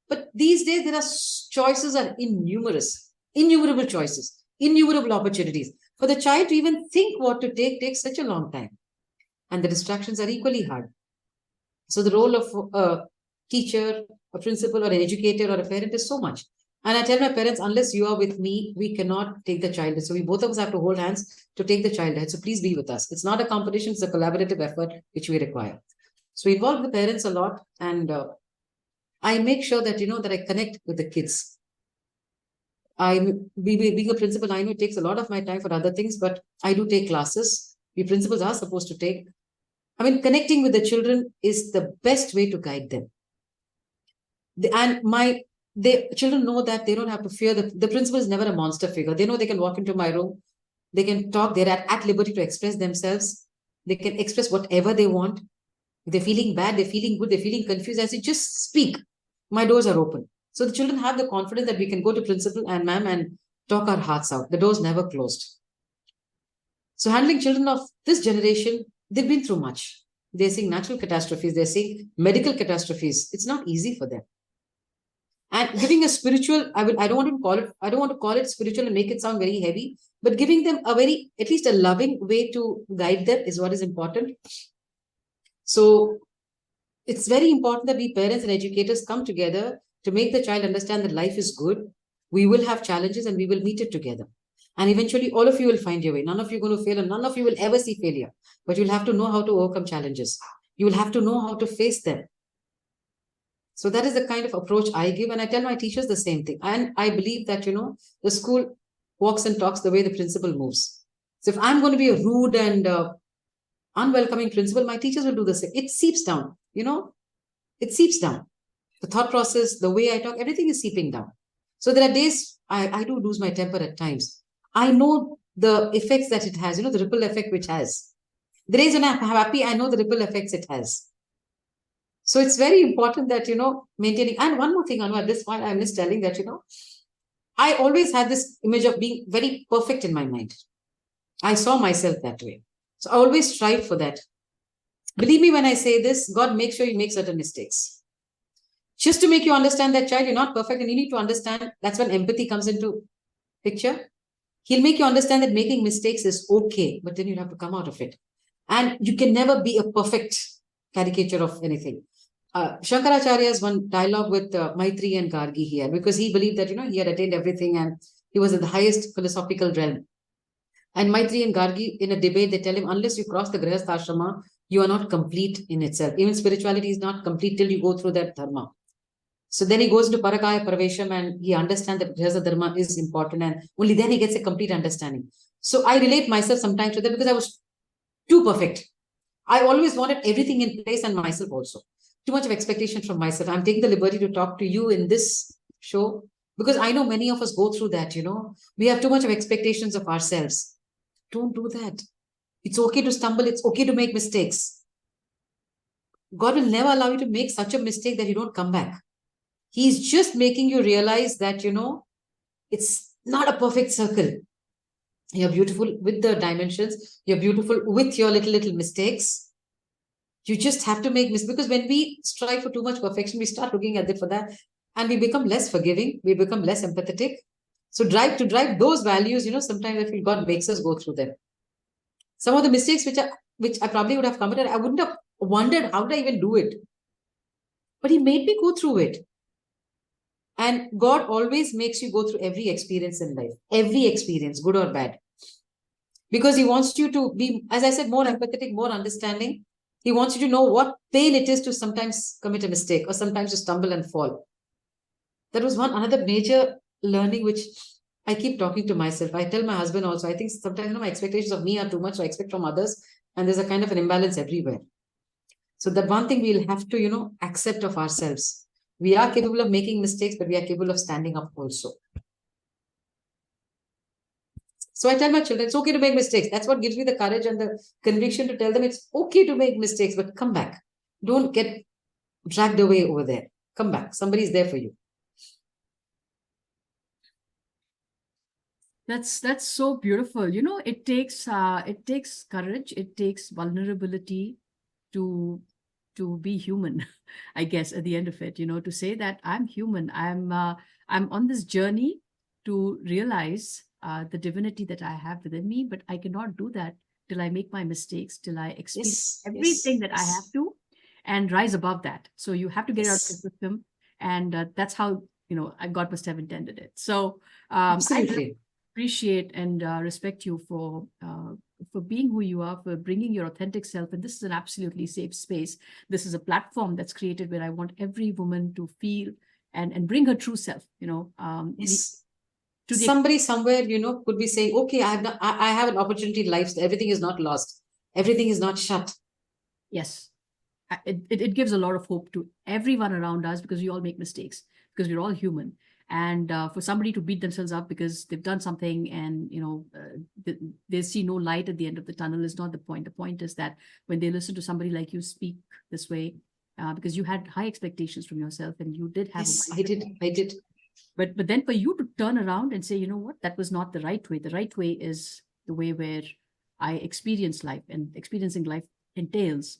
But these days, there are choices are innumerable choices, innumerable opportunities. For the child to even think what to take takes such a long time. And the distractions are equally hard. So the role of a teacher, a principal, or an educator, or a parent is so much. And I tell my parents, unless you are with me, we cannot take the child. So we both of us have to hold hands to take the child ahead. So please be with us. It's not a competition, it's a collaborative effort which we require. So we involve the parents a lot, and I make sure that, that I connect with the kids. Being a principal, I know it takes a lot of my time for other things, but I do take classes. We principals are supposed to take. I mean, connecting with the children is the best way to guide them. The children know that they don't have to fear. The principal is never a monster figure. They know they can walk into my room. They can talk. They're at liberty to express themselves. They can express whatever they want. If they're feeling bad, they're feeling good, they're feeling confused. I say, just speak. My doors are open. So the children have the confidence that we can go to principal and ma'am and talk our hearts out. The door's never closed. So handling children of this generation, they've been through much. They're seeing natural catastrophes. They're seeing medical catastrophes. It's not easy for them. And giving a spiritual, I don't want to call it spiritual and make it sound very heavy, but giving them at least a loving way to guide them is what is important. So it's very important that we parents and educators come together to make the child understand that life is good. We will have challenges and we will meet it together. And eventually all of you will find your way. None of you are going to fail and none of you will ever see failure. But you'll have to know how to overcome challenges. You will have to know how to face them. So that is the kind of approach I give. And I tell my teachers the same thing. And I believe that, the school walks and talks the way the principal moves. So if I'm going to be a rude and unwelcoming principal, my teachers will do the same. It seeps down, it seeps down. The thought process, the way I talk, everything is seeping down. So there are days I do lose my temper at times. I know the effects that it has, the ripple effect which has. The days when I'm happy, I know the ripple effects it has. So it's very important that, maintaining. And one more thing, Anu, at this point, I miss telling that, I always had this image of being very perfect in my mind. I saw myself that way. So I always strive for that. Believe me when I say this, God makes sure you make certain mistakes. Just to make you understand that, child, you're not perfect and you need to understand. That's when empathy comes into picture. He'll make you understand that making mistakes is okay, but then you'll have to come out of it. And you can never be a perfect caricature of anything. Shankaracharya's one dialogue with Maitri and Gargi here, because he believed that, he had attained everything and he was in the highest philosophical realm. And Maitri and Gargi, in a debate, they tell him, unless you cross the Grihastha Ashrama, you are not complete in itself. Even spirituality is not complete till you go through that dharma. So then he goes into Parakaya Pravesham and he understands that Grihastha dharma is important, and only then he gets a complete understanding. So I relate myself sometimes to that because I was too perfect. I always wanted everything in place and myself also. Too much of expectation from myself. I'm taking the liberty to talk to you in this show because I know many of us go through that, We have too much of expectations of ourselves. Don't do that. It's okay to stumble. It's okay to make mistakes. God will never allow you to make such a mistake that you don't come back. He's just making you realize that, it's not a perfect circle. You're beautiful with the dimensions. You're beautiful with your little mistakes. You just have to make mistakes, because when we strive for too much perfection, we start looking at it for that and we become less forgiving. We become less empathetic. So drive those values, sometimes I feel God makes us go through them. Some of the mistakes which I probably would have committed, I wouldn't have wondered, how did I even do it? But he made me go through it. And God always makes you go through every experience in life, every experience, good or bad. Because he wants you to be, as I said, more empathetic, more understanding. He wants you to know what pain it is to sometimes commit a mistake or sometimes to stumble and fall. That was another major learning which I keep talking to myself. I tell my husband also, I think sometimes my expectations of me are too much, so I expect from others, and there's a kind of an imbalance everywhere. So that one thing we'll have to, accept of ourselves. We are capable of making mistakes, but we are capable of standing up also. So I tell my children, it's okay to make mistakes. That's what gives me the courage and the conviction to tell them it's okay to make mistakes, but come back. Don't get dragged away over there. Come back. Somebody's there for you. That's so beautiful. It takes courage, it takes vulnerability to be human, I guess, at the end of it, to say that I'm human. I'm on this journey to realize the divinity that I have within me, but I cannot do that till I make my mistakes, till I experience everything that I have to and rise above that. So you have to get out of the system, and that's how God must have intended it. So absolutely. I appreciate and respect you for being who you are, for bringing your authentic self. And this is an absolutely safe space. This is a platform that's created where I want every woman to feel and bring her true self. Yes. Somebody somewhere, could be saying, okay, I have an opportunity in life. Everything is not lost. Everything is not shut. Yes. It gives a lot of hope to everyone around us, because we all make mistakes, because we're all human. And for somebody to beat themselves up because they've done something and they see no light at the end of the tunnel is not the point. The point is that when they listen to somebody like you speak this way, because you had high expectations from yourself and you did have. Yes, I did. But then for you to turn around and say, you know what, that was not the right way. The right way is the way where I experience life, and experiencing life entails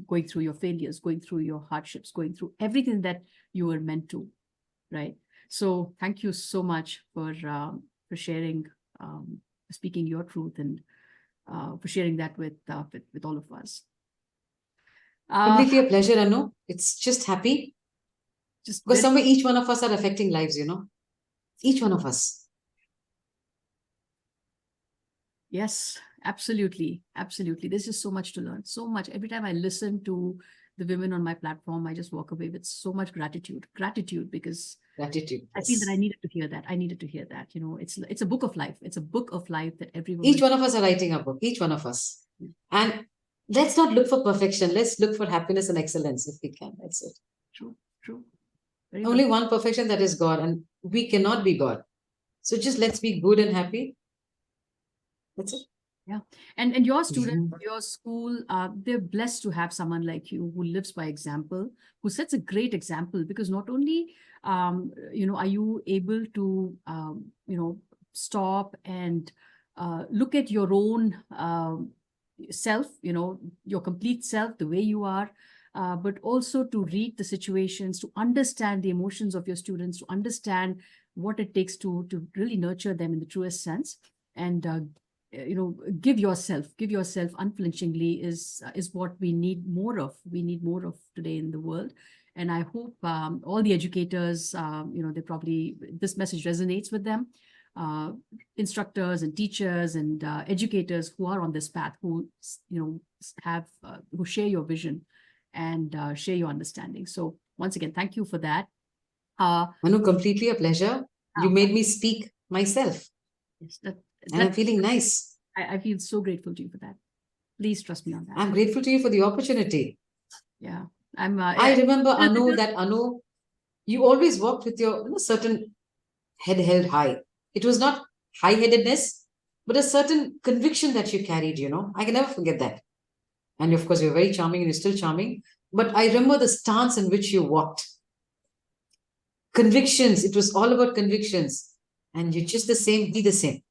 going through your failures, going through your hardships, going through everything that you were meant to, right? So thank you so much for sharing, speaking your truth, and for sharing that with all of us. Completely a pleasure, Anu. It's just happy. Because somewhere each one of us are affecting lives, each one of us. Yes, absolutely. Absolutely. There's just so much to learn. So much. Every time I listen to the women on my platform, I just walk away with so much gratitude. Because gratitude. I feel that I needed to hear that. It's a book of life. It's a book of life that everyone. Each one of us are writing a book. Each one of us. And let's not look for perfection. Let's look for happiness and excellence if we can. That's it. True. Only one perfection, that is God, and we cannot be God. So just let's be good and happy. That's it. Yeah. And your students, your school, they're blessed to have someone like you who lives by example, who sets a great example, because not only, are you able to, stop and look at your own self, your complete self, the way you are, but also to read the situations, to understand the emotions of your students, to understand what it takes to really nurture them in the truest sense. And give yourself unflinchingly is what we need more of. We need more of today in the world. And I hope all the educators, they probably, this message resonates with them. Instructors and teachers and educators who are on this path, who who share your vision and share your understanding. So once again, thank you for that. Anu, completely a pleasure. You made me speak myself. Yes, and I'm feeling nice. I feel so grateful to you for that. Please trust me on that. I'm grateful to you for the opportunity. Yeah. I remember, Anu, you always walked with your certain head held high. It was not high-headedness, but a certain conviction that you carried, I can never forget that. And of course, you're very charming and you're still charming. But I remember the stance in which you walked. Convictions. It was all about convictions. And you're just the same, be the same.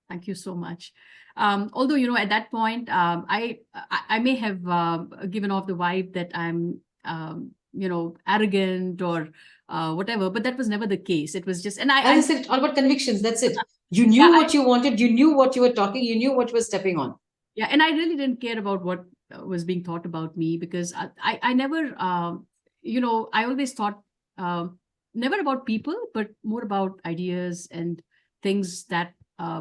Thank you so much. Although, at that point, I may have given off the vibe that I'm, arrogant or whatever, but that was never the case. It was just, and I said, all about convictions. That's it. You knew what you wanted. You knew what you were talking. You knew what you were stepping on. Yeah. And I really didn't care about what was being thought about me, because I never, I always thought never about people, but more about ideas and things that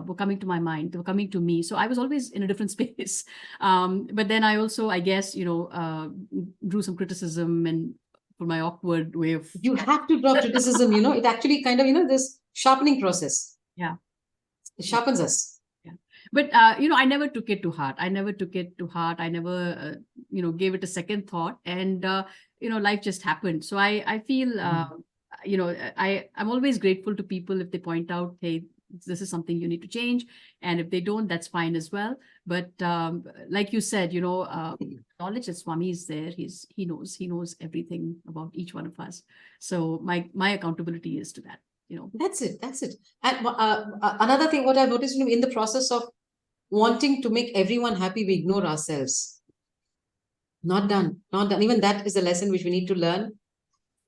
were coming to my mind. They were coming to me. So I was always in a different space. But then I also, I guess, drew some criticism, and for my awkward way of. You have to draw criticism, it actually kind of, this sharpening process. Yeah. It sharpens us. Yeah. But, I never took it to heart. I never, gave it a second thought. And, life just happened. So I feel, I'm always grateful to people if they point out, hey, this is something you need to change. And if they don't, that's fine as well. But like you said, knowledge that Swami is there. He knows everything about each one of us. So my accountability is to that. That's it. And another thing, what I've noticed, in the process of wanting to make everyone happy, we ignore ourselves. Not done. Even that is a lesson which we need to learn.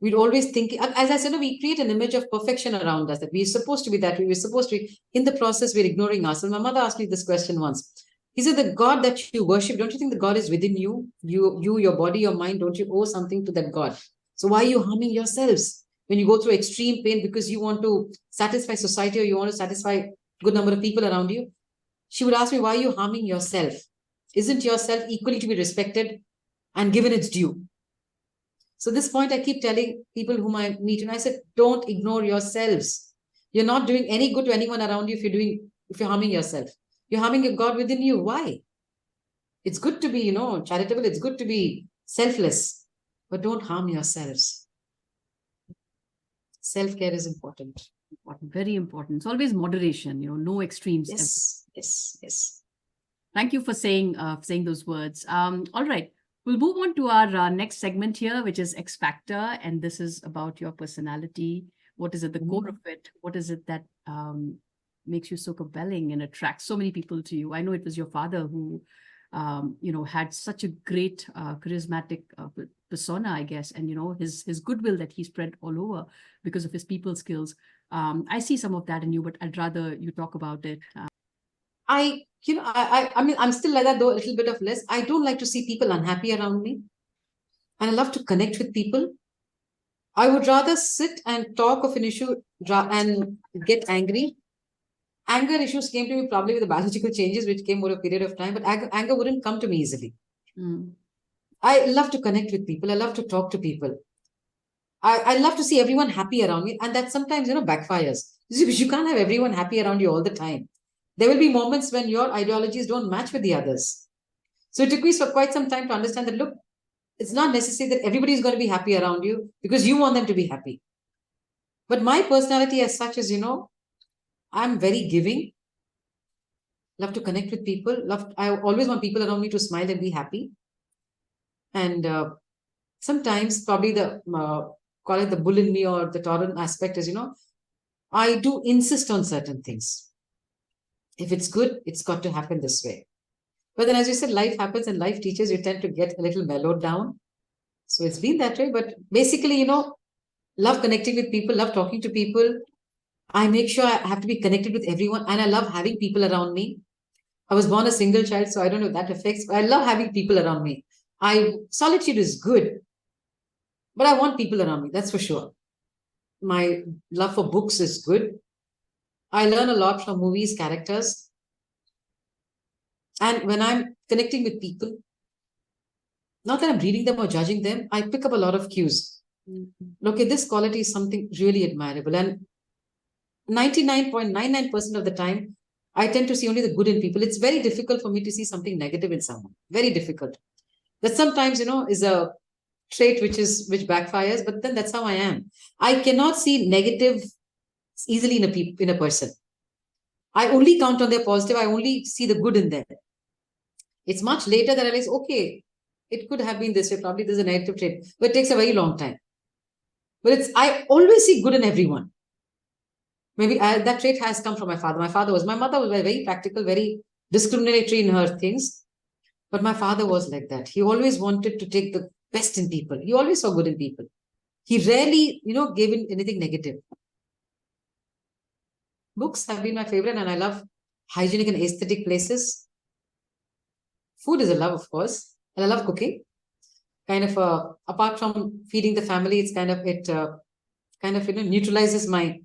We'd always think, as I said, we create an image of perfection around us, that we're supposed to be that way. We're supposed to be. In the process, we're ignoring ourselves. My mother asked me this question once. He said, the God that you worship, don't you think the God is within you? Your body, your mind, don't you owe something to that God? So why are you harming yourselves? When you go through extreme pain because you want to satisfy society, or you want to satisfy a good number of people around you, she would ask me, why are you harming yourself? Isn't yourself equally to be respected and given its due? So this point I keep telling people whom I meet, and I said, don't ignore yourselves. You're not doing any good to anyone around you if you're harming yourself. You're harming your God within you. Why? It's good to be, charitable. It's good to be selfless, but don't harm yourselves. Self-care is important. Very important. It's always moderation, no extremes. Yes. Thank you for saying those words. All right. We'll move on to our next segment here, which is X Factor. And this is about your personality. What is at the core of it? What is it that makes you so compelling and attracts so many people to you? I know it was your father who, had such a great charismatic persona, I guess. And, his goodwill that he spread all over because of his people skills. I see some of that in you, but I'd rather you talk about it. I mean, I'm still like that, though a little bit of less. I don't like to see people unhappy around me. And I love to connect with people. I would rather sit and talk of an issue and get angry. Anger issues came to me probably with the biological changes, which came over a period of time, but anger wouldn't come to me easily. I love to connect with people. I love to talk to people. I love to see everyone happy around me. And that sometimes, backfires. Because you can't have everyone happy around you all the time. There will be moments when your ideologies don't match with the others. So it took me for quite some time to understand that, look, it's not necessary that everybody is going to be happy around you because you want them to be happy. But my personality as such is, I'm very giving. Love to connect with people. I always want people around me to smile and be happy. And sometimes probably call it the bull in me or the Tauran aspect is, I do insist on certain things. If it's good, it's got to happen this way. But then, as you said, life happens and life teaches. You tend to get a little mellowed down. So it's been that way. But basically, love connecting with people, love talking to people. I make sure I have to be connected with everyone. And I love having people around me. I was born a single child, so I don't know if that affects. But I love having people around me. Solitude is good. But I want people around me, that's for sure. My love for books is good. I learn a lot from movies, characters. And when I'm connecting with people, not that I'm reading them or judging them, I pick up a lot of cues. Okay, this quality is something really admirable. And 99.99% of the time, I tend to see only the good in people. It's very difficult for me to see something negative in someone. Very difficult. That sometimes, is a trait which backfires, but then that's how I am. I cannot see negative easily in a person. I only count on their positive. I only see the good in them. It's much later that I realize, okay, it could have been this way. Probably there's a negative trait, but it takes a very long time. But I always see good in everyone. Maybe that trait has come from my father. My mother was very practical, very discriminatory in her things. But my father was like that. He always wanted to take the best in people. He always saw good in people. He rarely, gave in anything negative. Books have been my favorite, and I love hygienic and aesthetic places. Food is a love, of course. And I love cooking. Kind of, apart from feeding the family, it's kind of, neutralizes my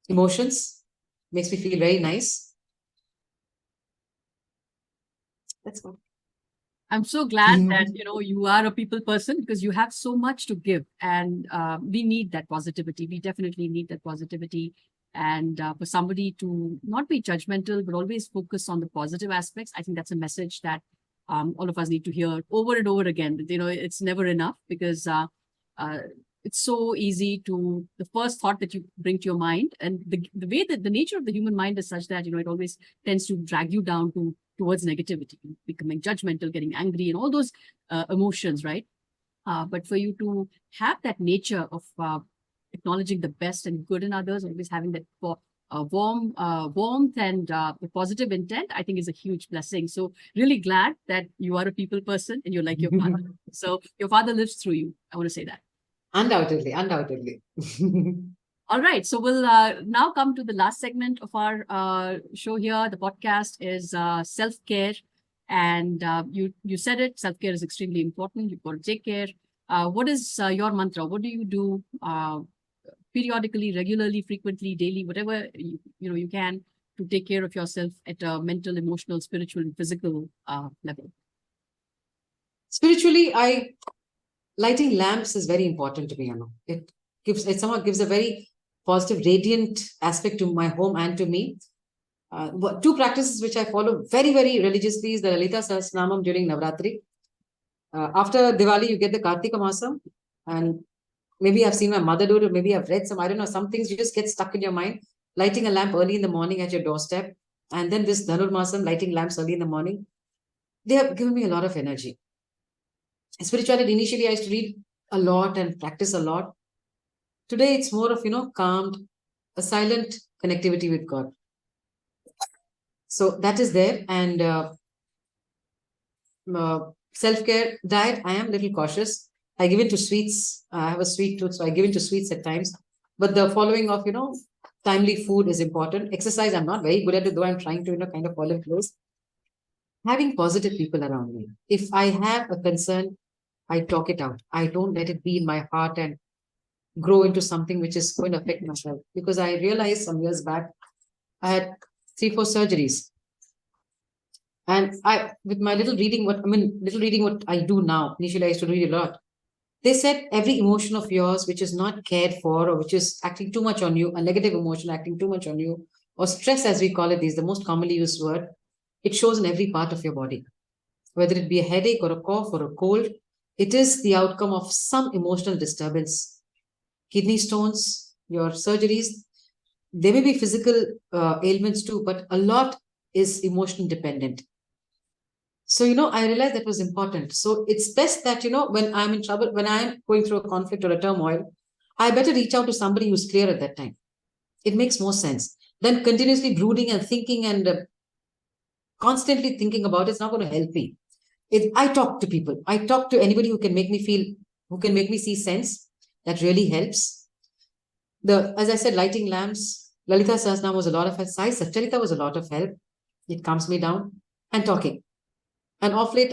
emotions, makes me feel very nice. That's all. I'm so glad that you are a people person, because you have so much to give, and we need that positivity. We definitely need that positivity, and for somebody to not be judgmental but always focus on the positive aspects. I think that's a message that all of us need to hear over and over again. It's never enough, because it's so easy to, the first thought that you bring to your mind, and the way that the nature of the human mind is such that it always tends to drag you down towards negativity, becoming judgmental, getting angry, and all those emotions, right? But for you to have that nature of acknowledging the best and good in others, always having that warmth and the positive intent, I think is a huge blessing. So really glad that you are a people person and you're like your father. So your father lives through you. I want to say that. Undoubtedly. All right. So we'll now come to the last segment of our show here. The podcast is self-care. And you said it, self-care is extremely important. You've got to take care. What is your mantra? What do you do periodically, regularly, frequently, daily, whatever you can, to take care of yourself at a mental, emotional, spiritual, and physical level? Spiritually, lighting lamps is very important to me. It somehow gives a very positive, radiant aspect to my home and to me. Two practices which I follow very, very religiously is the Lalita Sahasranamam during Navratri. After Diwali, you get the Kartika Masam, and maybe I've seen my mother do it, or maybe I've read I don't know, some things you just get stuck in your mind. Lighting a lamp early in the morning at your doorstep, and then this Dhanur Masam, lighting lamps early in the morning, they have given me a lot of energy. Spirituality, initially I used to read a lot and practice a lot. Today it's more of, calmed, a silent connectivity with God. So that is there. And self-care diet, I am a little cautious. I give in to sweets. I have a sweet tooth, so I give in to sweets at times. But the following of, timely food is important. Exercise, I'm not very good at it, though I'm trying to, kind of fall in place. Having positive people around me. If I have a concern, I talk it out. I don't let it be in my heart and grow into something which is going to affect myself. Because I realized some years back, I had 3-4 surgeries. And with my little reading what I do now, initially I used to read a lot. They said every emotion of yours which is not cared for, or which is acting too much on you, a negative emotion acting too much on you, or stress as we call it, the most commonly used word, it shows in every part of your body. Whether it be a headache or a cough or a cold, it is the outcome of some emotional disturbance. Kidney stones, your surgeries, there may be physical ailments too, but a lot is emotion dependent. So, I realized that was important. So it's best that, when I'm in trouble, when I'm going through a conflict or a turmoil, I better reach out to somebody who's clear at that time. It makes more sense than continuously brooding and thinking and constantly thinking about it's not going to help me. I talk to people. I talk to anybody who can make me see sense. That really helps. As I said, lighting lamps, Lalita Sahasranam was a lot of help. Sai Satcharita was a lot of help. It calms me down. And talking. And off late,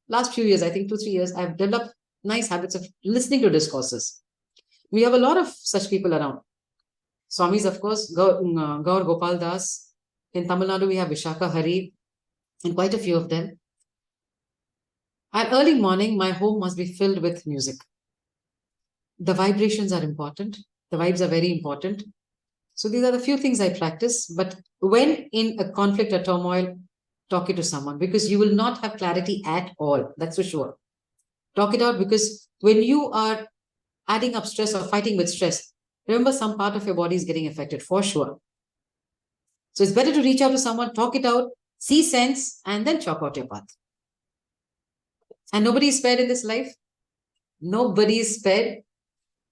last few years, I think 2-3 years, I've developed nice habits of listening to discourses. We have a lot of such people around. Swamis, of course, Gaur Gopal Das. In Tamil Nadu, we have Vishaka Hari, and quite a few of them. At early morning, my home must be filled with music. The vibrations are important. The vibes are very important. So these are the few things I practice. But when in a conflict or turmoil, talk it to someone, because you will not have clarity at all. That's for sure. Talk it out, because when you are adding up stress or fighting with stress, remember some part of your body is getting affected for sure. So it's better to reach out to someone, talk it out, see sense, and then chalk out your path. And nobody is spared in this life. Nobody is spared.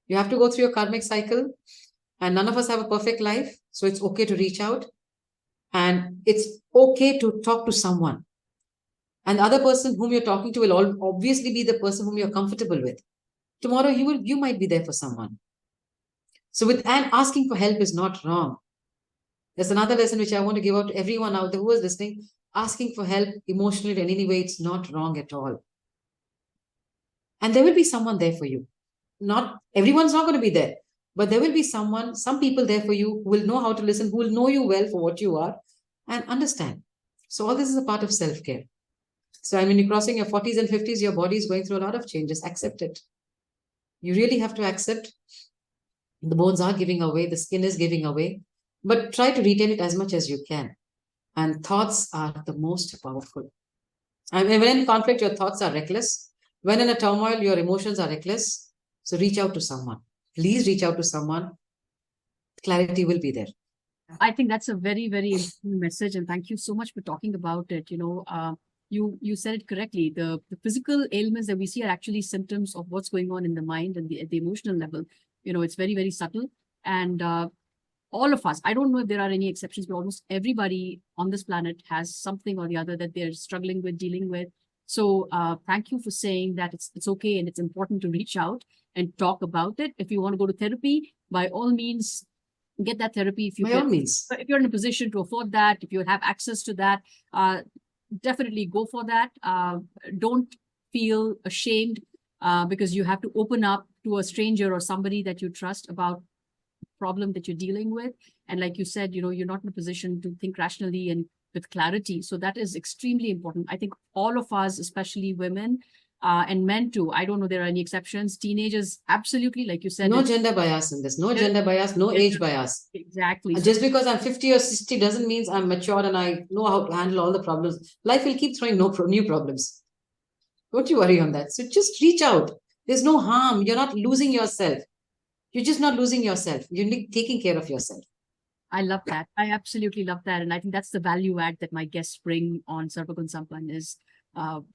You have to go through your karmic cycle, and none of us have a perfect life. So it's okay to reach out, and it's okay to talk to someone. And the other person whom you're talking to will obviously be the person whom you're comfortable with. Tomorrow you might be there for someone. So and asking for help is not wrong. There's another lesson which I want to give out to everyone out there who is listening. Asking for help emotionally in any way, it's not wrong at all. And there will be someone there for you. Not everyone's not going to be there, but there will be some people there for you who will know how to listen, who will know you well for what you are and understand. So all this is a part of self-care. So when you're crossing your 40s and 50s, your body is going through a lot of changes. Accept it. You really have to accept. The bones are giving away, the skin is giving away, but try to retain it as much as you can. And thoughts are the most powerful. And when in conflict, your thoughts are reckless. When in a turmoil, your emotions are reckless. So reach out to someone. Please reach out to someone. Clarity will be there. I think that's a very, very important message, and thank you so much for talking about it. You said it correctly. The physical ailments that we see are actually symptoms of what's going on in the mind and at the emotional level. It's very, very subtle, and all of us. I don't know if there are any exceptions, but almost everybody on this planet has something or the other that they're struggling with, dealing with. So thank you for saying that it's okay and it's important to reach out and talk about it. If you want to go to therapy, by all means, get that therapy if you By can. all means. If you're in a position to afford that, if you have access to that, definitely go for that. Don't feel ashamed because you have to open up to a stranger or somebody that you trust about problem that you're dealing with. And like you said, you're not in a position to think rationally and with clarity. So that is extremely important. I think all of us, especially women, and men too. I don't know there are any exceptions. Teenagers, absolutely, like you said. No gender bias in this. No gender bias, no age bias. Exactly. Just because I'm 50 or 60 doesn't mean I'm mature and I know how to handle all the problems. Life will keep throwing new problems. Don't you worry on that. So just reach out. There's no harm. You're not losing yourself. You're just not losing yourself. You're taking care of yourself. I love that. I absolutely love that. And I think that's the value add that my guests bring on Sarva Gunn Sampann is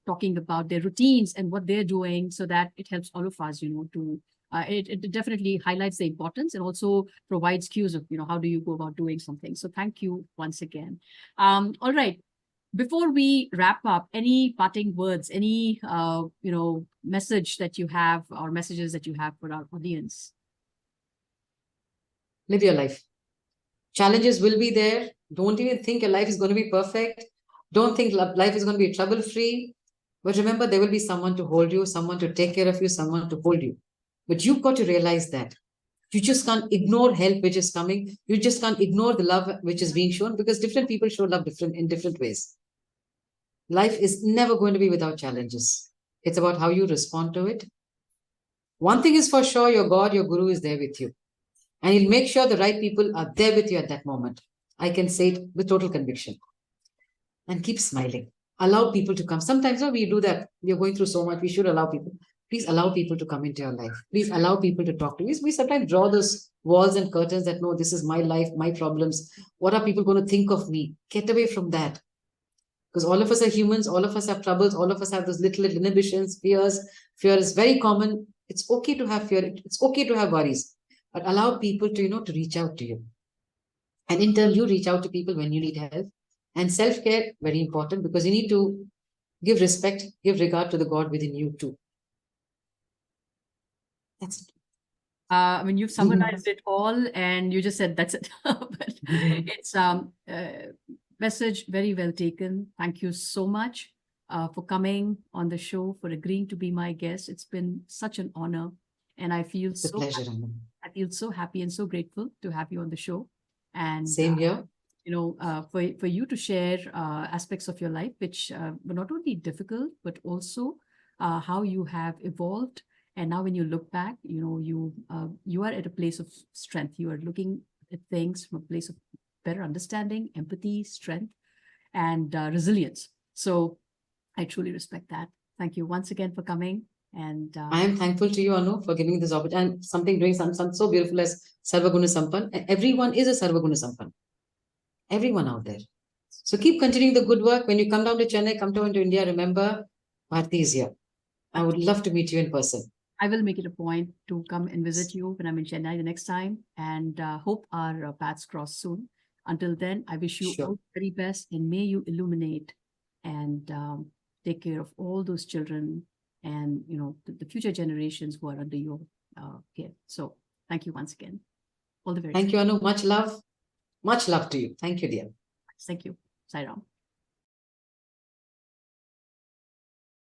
talking about their routines and what they're doing so that it helps all of us, to it definitely highlights the importance and also provides cues of, how do you go about doing something. So thank you once again. All right. Before we wrap up, any parting words, any, message that you have or messages that you have for our audience? Live your life. Challenges will be there. Don't even think your life is going to be perfect. Don't think life is going to be trouble-free. But remember, there will be someone to hold you, someone to take care of you, someone to hold you. But you've got to realize that. You just can't ignore help which is coming. You just can't ignore the love which is being shown because different people show love in different ways. Life is never going to be without challenges. It's about how you respond to it. One thing is for sure, your God, your Guru is there with you. And he'll make sure the right people are there with you at that moment. I can say it with total conviction. And keep smiling. Allow people to come. Sometimes we do that. We're going through so much. We should allow people. Please allow people to come into your life. Please allow people to talk to you. We sometimes draw those walls and curtains that, no, this is my life, my problems. What are people going to think of me? Get away from that. Because all of us are humans. All of us have troubles. All of us have those little inhibitions, fears. Fear is very common. It's okay to have fear. It's okay to have worries. But allow people to, to reach out to you. And in turn, you reach out to people when you need help. And self-care, very important because you need to give respect, give regard to the God within you too. That's it. You've summarized it all and you just said that's it. But it's message very well taken. Thank you so much for coming on the show, for agreeing to be my guest. It's been such an honor. And I feel it's a pleasure. I feel so happy and so grateful to have you on the show. And same here. For you to share aspects of your life, which were not only difficult, but also how you have evolved. And now when you look back, you are at a place of strength. You are looking at things from a place of better understanding, empathy, strength, and resilience. So I truly respect that. Thank you once again for coming. And I am thankful to you, Anu, for giving me this opportunity and doing something so beautiful as Sarva Gunn Sampann. And everyone is a Sarva Gunn Sampann. Everyone out there. So keep continuing the good work. When you come down to Chennai, come down to India, remember, Bharati is here. I would love to meet you in person. I will make it a point to come and visit you when I'm in Chennai the next time and hope our paths cross soon. Until then, I wish you all the very best and may you illuminate and take care of all those children and, the future generations who are under your care. So thank you once again. All the very best. Thank you, Anu. Much love. Much love to you. Thank you, dear. Thank you. Sai Ram.